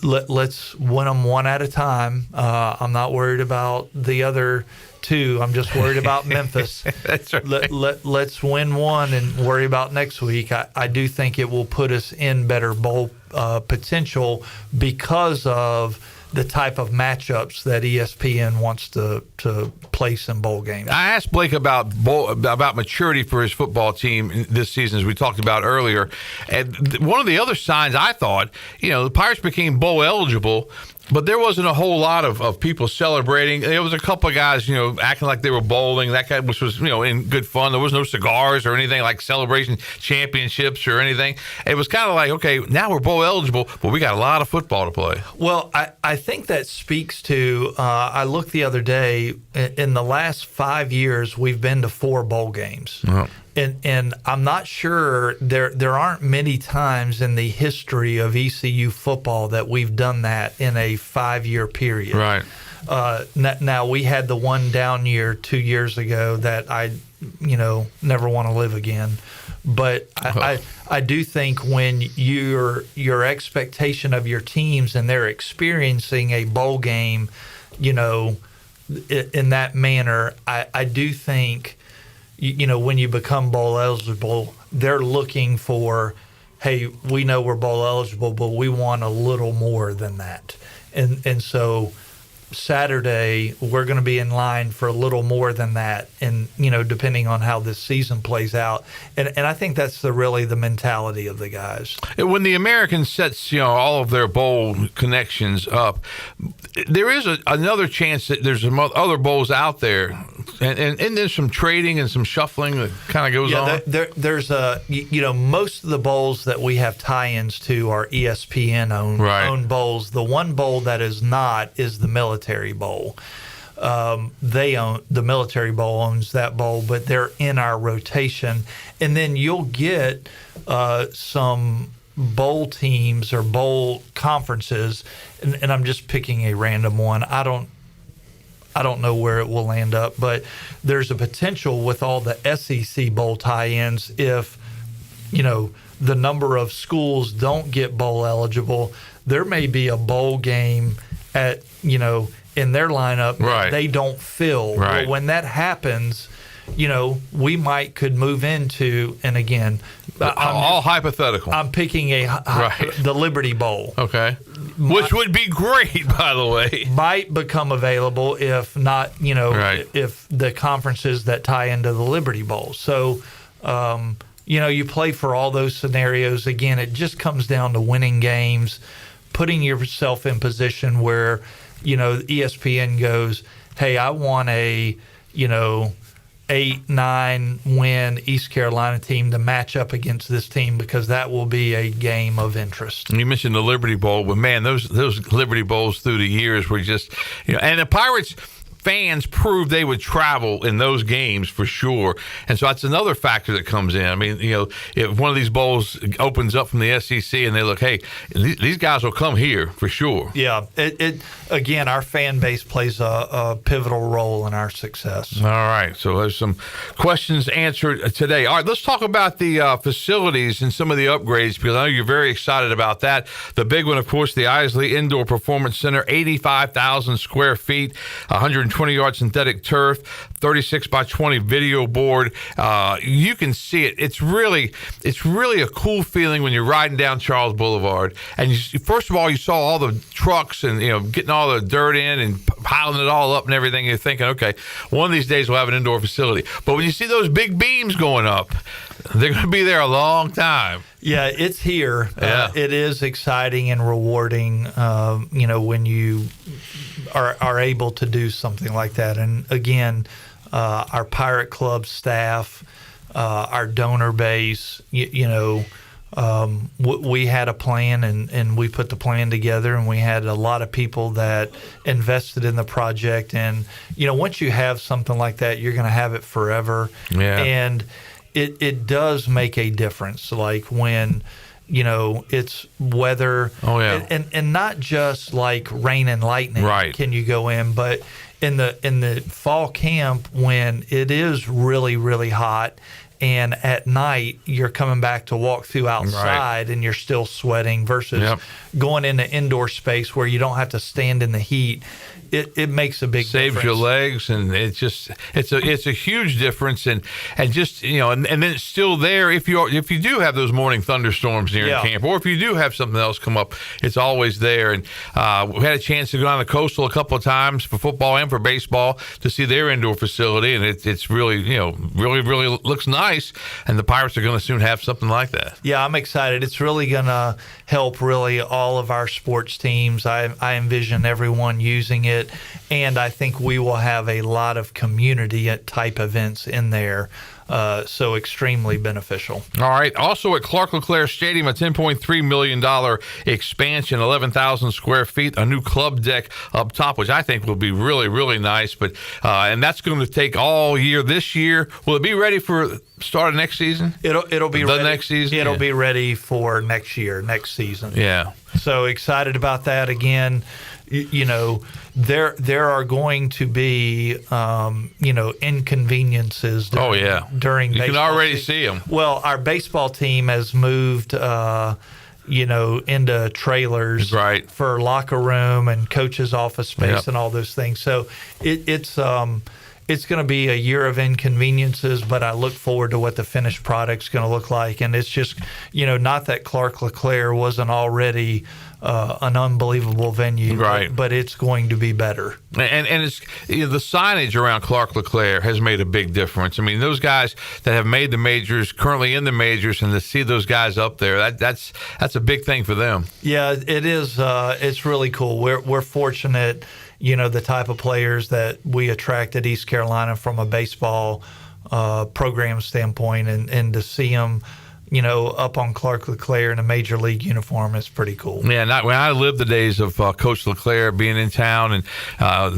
let's win them one at a time. I'm not worried about the other two. I'm just worried about Memphis. That's right. Let's win one and worry about next week. I do think it will put us in better bowl potential because of the type of matchups that ESPN wants to place in bowl games. I asked Blake about maturity for his football team this season, as we talked about earlier. And one of the other signs I thought, the Pirates became bowl eligible, but there wasn't a whole lot of people celebrating. There was a couple of guys, acting like they were bowling, that kind, which was, in good fun. There was no cigars or anything like celebration championships or anything. It was kind of like, okay, now we're bowl eligible, but we got a lot of football to play. Well, I think that speaks to, I looked the other day, in the last 5 years, we've been to 4 bowl games. Uh-huh. And I'm not sure there aren't many times in the history of ECU football that we've done that in a 5-year period. Right. Now we had the one down year 2 years ago that I never want to live again. But I do think when your expectation of your teams and they're experiencing a bowl game, in that manner, I do think. When you become bowl eligible, they're looking for, hey, we know we're bowl eligible, but we want a little more than that. And so Saturday, we're going to be in line for a little more than that, and depending on how this season plays out. And I think that's really the mentality of the guys. When the American sets all of their bowl connections up, there is another chance that there's some other bowls out there, and there's some trading and some shuffling that kind of goes on. There's most of the bowls that we have tie-ins to are ESPN owned bowls. The one bowl that is not is the Military Bowl. The Military Bowl owns that bowl, but they're in our rotation. And then you'll get some bowl teams or bowl conferences, and I'm just picking a random one. I don't know where it will land up, but there's a potential with all the SEC bowl tie-ins if the number of schools don't get bowl eligible. There may be a bowl game at in their lineup that they don't fill. Right. Well, when that happens, we could move into, and again, all hypothetical. I'm picking the Liberty Bowl. Okay. Which would be great, by the way. Might become available if not, if the conferences that tie into the Liberty Bowl. So, you play for all those scenarios. Again, it just comes down to winning games, putting yourself in position where, ESPN goes, hey, I want a, 8-9 win East Carolina team to match up against this team, because that will be a game of interest. You mentioned the Liberty Bowl, but man, those Liberty Bowls through the years were just, and the Pirates fans proved they would travel in those games for sure. And so that's another factor that comes in. I mean, if one of these bowls opens up from the SEC and they look, hey, these guys will come here for sure. Yeah. Again, our fan base plays a pivotal role in our success. All right. So there's some questions answered today. All right. Let's talk about the facilities and some of the upgrades, because I know you're very excited about that. The big one, of course, the Isley Indoor Performance Center, 85,000 square feet, 120-yard synthetic turf, 36 by 20 video board. You can see it. It's really a cool feeling when you're riding down Charles Boulevard. And first of all, you saw all the trucks and getting all the dirt in and piling it all up and everything. You're thinking, okay, one of these days we'll have an indoor facility. But when you see those big beams going up, they're going to be there a long time. Yeah, it's here. Yeah. It is exciting and rewarding, when you are able to do something like that. And again, our Pirate Club staff, our donor base, we had a plan and we put the plan together, and we had a lot of people that invested in the project. And, once you have something like that, you're going to have it forever. Yeah. And it does make a difference, like when it's weather. Oh, yeah. And not just like rain and lightning can you go in, but in the fall camp when it is really, really hot and at night you're coming back to walk through outside and you're still sweating versus going into indoor space where you don't have to stand in the heat. It makes a big saves difference. your legs, and it's a huge difference, and just and then it's still there if you do have those morning thunderstorms near camp, or if you do have something else come up, it's always there. And we had a chance to go down to Coastal a couple of times for football and for baseball to see their indoor facility, and it's really really looks nice, and the Pirates are going to soon have something like that. Yeah, I'm excited. It's really going to help really all of our sports teams. I envision everyone using it. And I think we will have a lot of community type events in there. So extremely beneficial. All right. Also at Clark LeClaire Stadium, a $10.3 million expansion, 11,000 square feet, a new club deck up top, which I think will be really, really nice. But and that's going to take all year this year. Will it be ready for start of next season? It'll be ready next season. It'll be ready for next year, next season. Yeah. So excited about that again. There are going to be inconveniences during you baseball can already season. see them. Well, our baseball team has moved into trailers for locker room and coach's office space and all those things. So it's going to be a year of inconveniences, but I look forward to what the finished product's going to look like. And it's just, not that Clark LeClaire wasn't already an unbelievable venue, but it's going to be better. And it's the signage around Clark LeClaire has made a big difference. I mean, those guys that have made the majors, currently in the majors, and to see those guys up there, that's a big thing for them. Yeah, it is. It's really cool. We're fortunate. The type of players that we attract at East Carolina from a baseball program standpoint, and to see them, up on Clark LeClaire in a major league uniform is pretty cool. Yeah, when I lived the days of Coach LeClaire being in town, and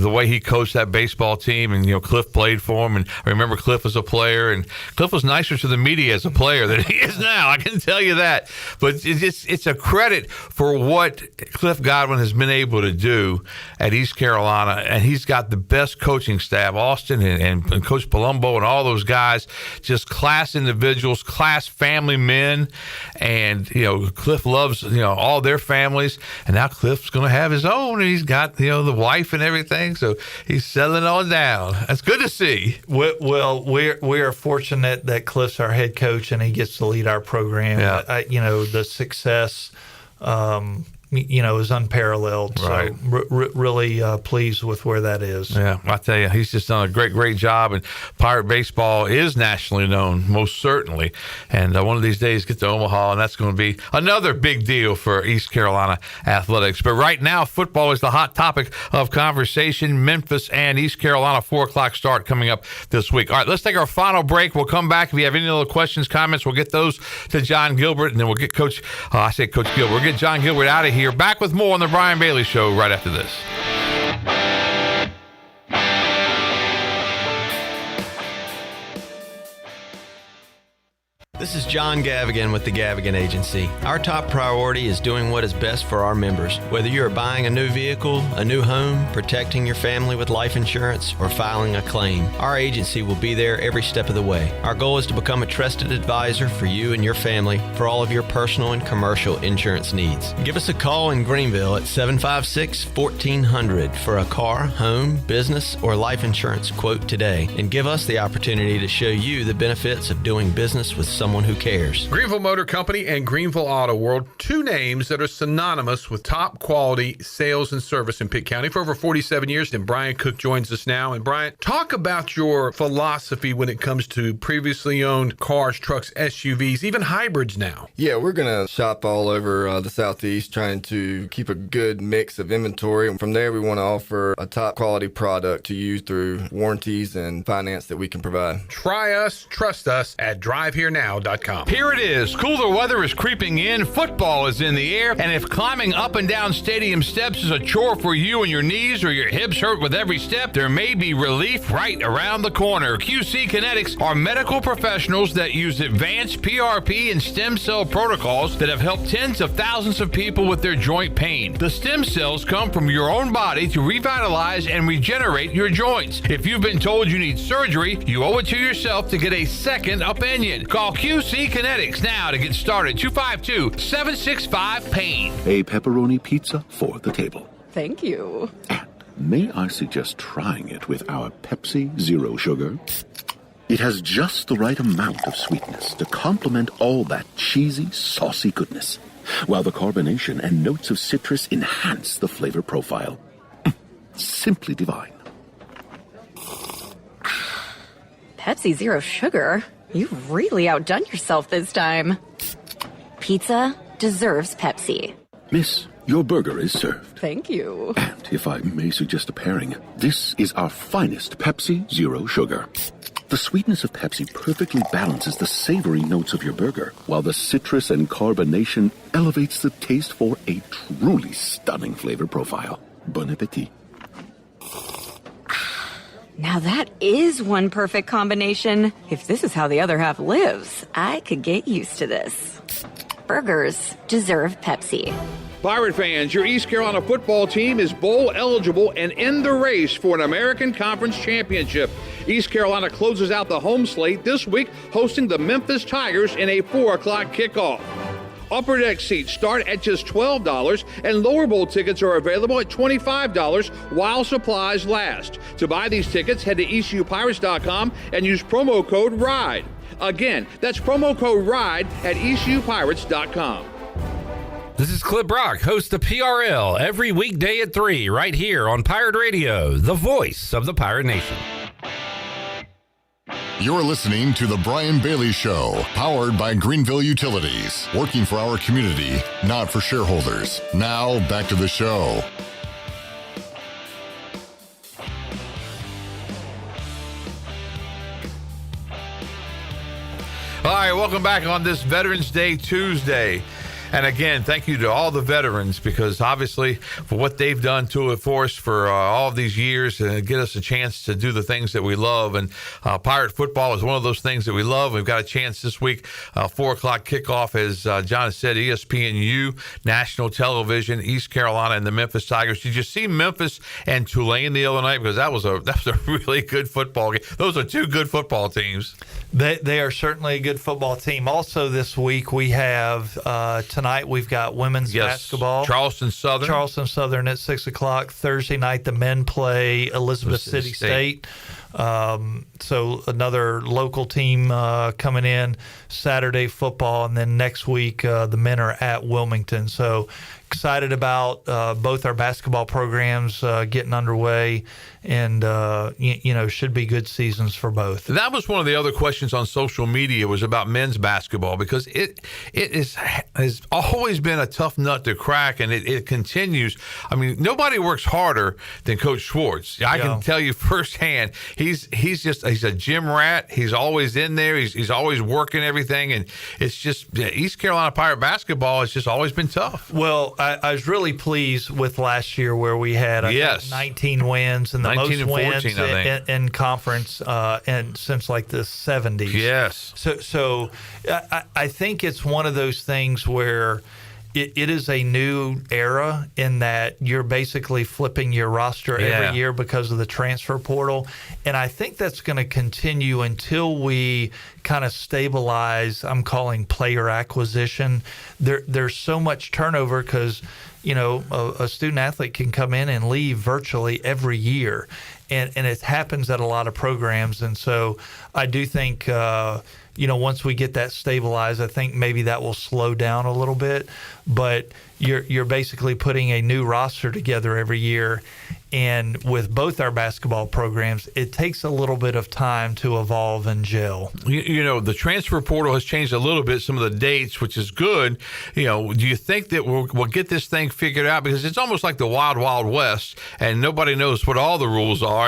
the way he coached that baseball team, and Cliff played for him, and I remember Cliff as a player, and Cliff was nicer to the media as a player than he is now. I can tell you that. But it's a credit for what Cliff Godwin has been able to do at East Carolina, and he's got the best coaching staff, Austin and Coach Palumbo and all those guys, just class individuals, class family men, and Cliff loves all their families, and now Cliff's going to have his own, and he's got the wife and everything, so he's settling on down. That's good to see. Well, we are fortunate that Cliff's our head coach and he gets to lead our program. The success is unparalleled. Right. So really pleased with where that is. Yeah, I tell you, he's just done a great job, and Pirate baseball is nationally known, most certainly. And one of these days, get to Omaha, and that's going to be another big deal for East Carolina athletics. But right now, football is the hot topic of conversation. Memphis and East Carolina, 4 o'clock start coming up this week. All right, let's take our final break. We'll come back. If you have any other questions, comments, we'll get those to Jon Gilbert, and then we'll get Coach Gilbert. We'll get Jon Gilbert out of here. Back with more on the Brian Bailey Show right after this. This is John Gavigan with the Gavigan Agency. Our top priority is doing what is best for our members. Whether you are buying a new vehicle, a new home, protecting your family with life insurance, or filing a claim, our agency will be there every step of the way. Our goal is to become a trusted advisor for you and your family for all of your personal and commercial insurance needs. Give us a call in Greenville at 756-1400 for a car, home, business, or life insurance quote today, and give us the opportunity to show you the benefits of doing business with someone who cares. Greenville Motor Company and Greenville Auto World, two names that are synonymous with top quality sales and service in Pitt County for over 47 years. And Brian Cook joins us now. And Brian, talk about your philosophy when it comes to previously owned cars, trucks, SUVs, even hybrids now. Yeah, we're going to shop all over the Southeast, trying to keep a good mix of inventory. And from there, we want to offer a top quality product to use through warranties and finance that we can provide. Try us, trust us at Drive Here Now. now.com. Here it is. Cooler weather is creeping in. Football is in the air. And if climbing up and down stadium steps is a chore for you and your knees or your hips hurt with every step, there may be relief right around the corner. QC Kinetics are medical professionals that use advanced PRP and stem cell protocols that have helped tens of thousands of people with their joint pain. The stem cells come from your own body to revitalize and regenerate your joints. If you've been told you need surgery, you owe it to yourself to get a second opinion. Call QC Kinetics now to get started. 252-765-PAIN. A pepperoni pizza for the table. Thank you. May I suggest trying it with our Pepsi Zero Sugar? It has just the right amount of sweetness to complement all that cheesy, saucy goodness, while the carbonation and notes of citrus enhance the flavor profile. Simply divine. Pepsi Zero Sugar? You've really outdone yourself this time. Pizza deserves Pepsi. Miss, your burger is served. Thank you. And if I may suggest a pairing, this is our finest Pepsi Zero Sugar. The sweetness of Pepsi perfectly balances the savory notes of your burger, while the citrus and carbonation elevates the taste for a truly stunning flavor profile. Bon appetit. Now that is one perfect combination. If this is how the other half lives, I could get used to this. Burgers deserve Pepsi. Pirate fans, your East Carolina football team is bowl eligible and in the race for an American Conference Championship. East Carolina closes out the home slate this week, hosting the Memphis Tigers in a 4 o'clock kickoff. Upper deck seats start at just $12, and lower bowl tickets are available at $25 while supplies last. To buy these tickets, head to ECUPirates.com and use promo code RIDE. Again, that's promo code RIDE at ECUPirates.com. This is Clip Brock, host of PRL, every weekday at 3, right here on Pirate Radio, the voice of the Pirate Nation. You're listening to The Brian Bailey Show, powered by Greenville Utilities, working for our community, not for shareholders. Now, back to the show. All right, welcome back on this Veterans Day Tuesday. And again, thank you to all the veterans, because obviously for what they've done for us for all of these years and get us a chance to do the things that we love. And Pirate football is one of those things that we love. We've got a chance this week, 4 o'clock kickoff, as John has said, ESPNU, national television, East Carolina and the Memphis Tigers. Did you see Memphis and Tulane the other night? Because that was a really good football game. Those are two good football teams. They are certainly a good football team. Also this week we have tonight we've got women's basketball. Charleston Southern at 6 o'clock. Thursday night the men play Elizabeth City State. So another local team coming in. Saturday football, and then next week the men are at Wilmington. So excited about both our basketball programs getting underway, and should be good seasons for both. That was one of the other questions on social media, was about men's basketball, because it has always been a tough nut to crack, and it continues. I mean, nobody works harder than Coach Schwartz. I can tell you firsthand. He's a gym rat. He's always in there. He's always working everything, and it's just East Carolina Pirate basketball has just always been tough. Well, I was really pleased with last year, where we had 19 wins and the most 14, wins in conference and since like the 70s. Yes. So I think it's one of those things where it is a new era, in that you're basically flipping your roster every year because of the transfer portal. And I think that's going to continue until we kind of stabilize, I'm calling player acquisition. There's so much turnover because, a student athlete can come in and leave virtually every year. And it happens at a lot of programs. And so I do think, once we get that stabilized, I think maybe that will slow down a little bit. But you're basically putting a new roster together every year. And with both our basketball programs, it takes a little bit of time to evolve and gel. The transfer portal has changed a little bit, some of the dates, which is good. Do you think that we'll get this thing figured out? Because it's almost like the Wild Wild West, and nobody knows what all the rules are.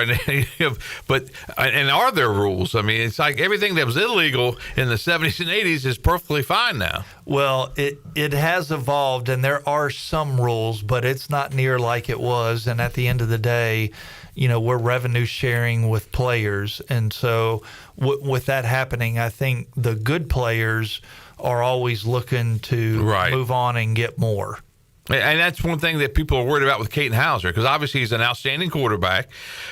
but are there rules? I mean, it's like everything that was illegal in the 70s and 80s is perfectly fine now. Well, it has evolved, and there are some rules, but it's not near like it was. And at the end of the day, we're revenue sharing with players. And so with that happening, I think the good players are always looking to move on and get more. And that's one thing that people are worried about with Caton Hauser, because obviously he's an outstanding quarterback.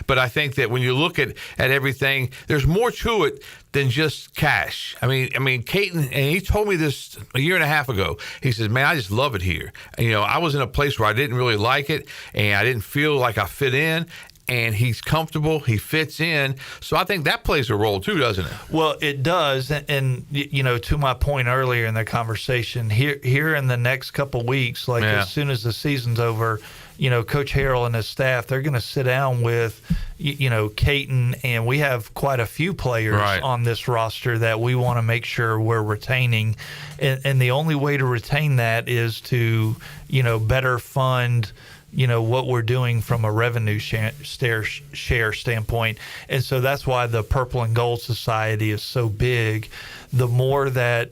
But I think that when you look at everything, there's more to it than just cash. I mean, Caton, and he told me this a year and a half ago. He says, "Man, I just love it here. I was in a place where I didn't really like it, and I didn't feel like I fit in." And he's comfortable. He fits in. So I think that plays a role too, doesn't it? Well, it does. And to my point earlier in the conversation, here in the next couple weeks, as soon as the season's over, Coach Harrell and his staff, they're going to sit down with, Caton, and we have quite a few players on this roster that we want to make sure we're retaining. And the only way to retain that is to, better fund what we're doing from a revenue share standpoint. And so that's why the Purple and Gold Society is so big. The more that,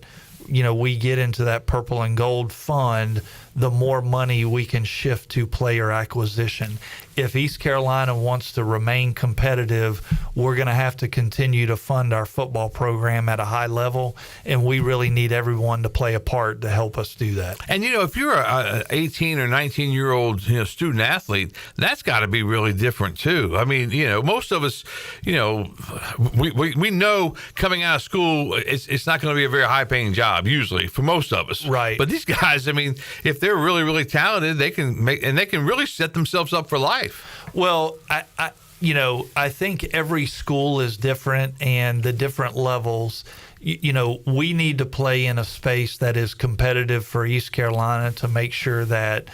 we get into that Purple and Gold fund, the more money we can shift to player acquisition. If East Carolina wants to remain competitive, we're going to have to continue to fund our football program at a high level, and we really need everyone to play a part to help us do that. And, if you're a 18 or 19-year-old student athlete, that's got to be really different too. I mean, most of us, we know coming out of school, it's not going to be a very high-paying job usually for most of us. Right. But these guys, I mean, if they're really, really talented, they can really set themselves up for life. Well, I think every school is different, and the different levels. We need to play in a space that is competitive for East Carolina to make sure that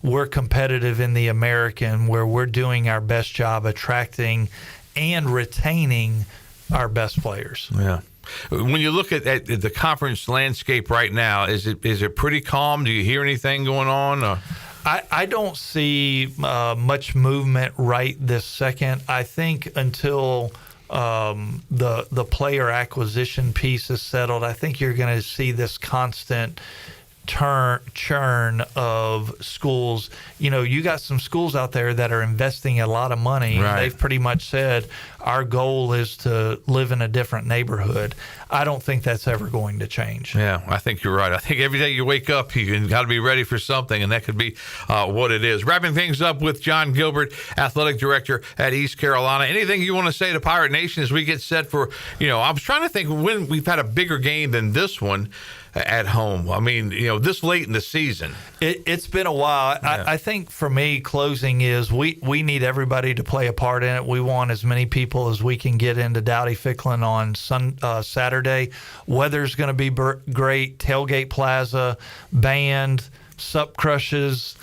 we're competitive in the American, where we're doing our best job attracting and retaining our best players. Yeah. When you look at the conference landscape right now, is it pretty calm? Do you hear anything going on? Or? I don't see much movement right this second. I think until the player acquisition piece is settled, I think you're going to see this constant churn of schools. You got some schools out there that are investing a lot of money. Right. They've pretty much said our goal is to live in a different neighborhood. I don't think that's ever going to change. Yeah, I think you're right. I think every day you wake up, you got to be ready for something, and that could be what it is. Wrapping things up with Jon Gilbert, athletic director at East Carolina. Anything you want to say to Pirate Nation as we get set for, I was trying to think when we've had a bigger game than this one at home. I mean, this late in the season. It's been a while. Yeah. I think for me, closing is we need everybody to play a part in it. We want as many people as we can get into Dowdy-Ficklin on Saturday. Weather's going to be great. Tailgate Plaza, band, sup crushes.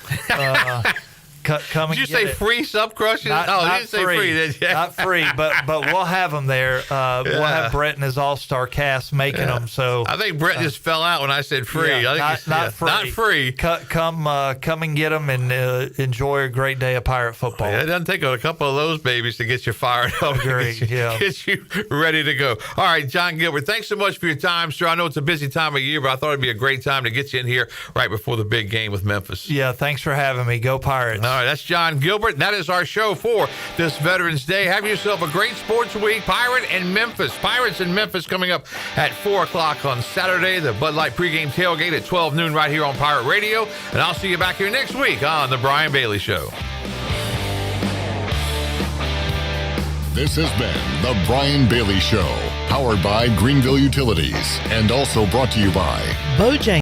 Come did you and say get free sub crushes? Not, you not didn't say free, did you? Not free, but we'll have them there. We'll have Brett and his all-star cast making them. So I think Brett just fell out when I said free. Yeah, I think not free. Not free. Come and get them and enjoy a great day of Pirate football. Yeah, it doesn't take a couple of those babies to get you fired up. Get you ready to go. All right, Jon Gilbert, thanks so much for your time, sir. I know it's a busy time of year, but I thought it'd be a great time to get you in here right before the big game with Memphis. Yeah, thanks for having me. Go Pirates. All right, that's Jon Gilbert. And that is our show for this Veterans Day. Have yourself a great sports week. Pirates and Memphis coming up at 4 o'clock on Saturday. The Bud Light pregame tailgate at 12 noon right here on Pirate Radio. And I'll see you back here next week on The Brian Bailey Show. This has been The Brian Bailey Show, powered by Greenville Utilities, and also brought to you by Bojangles.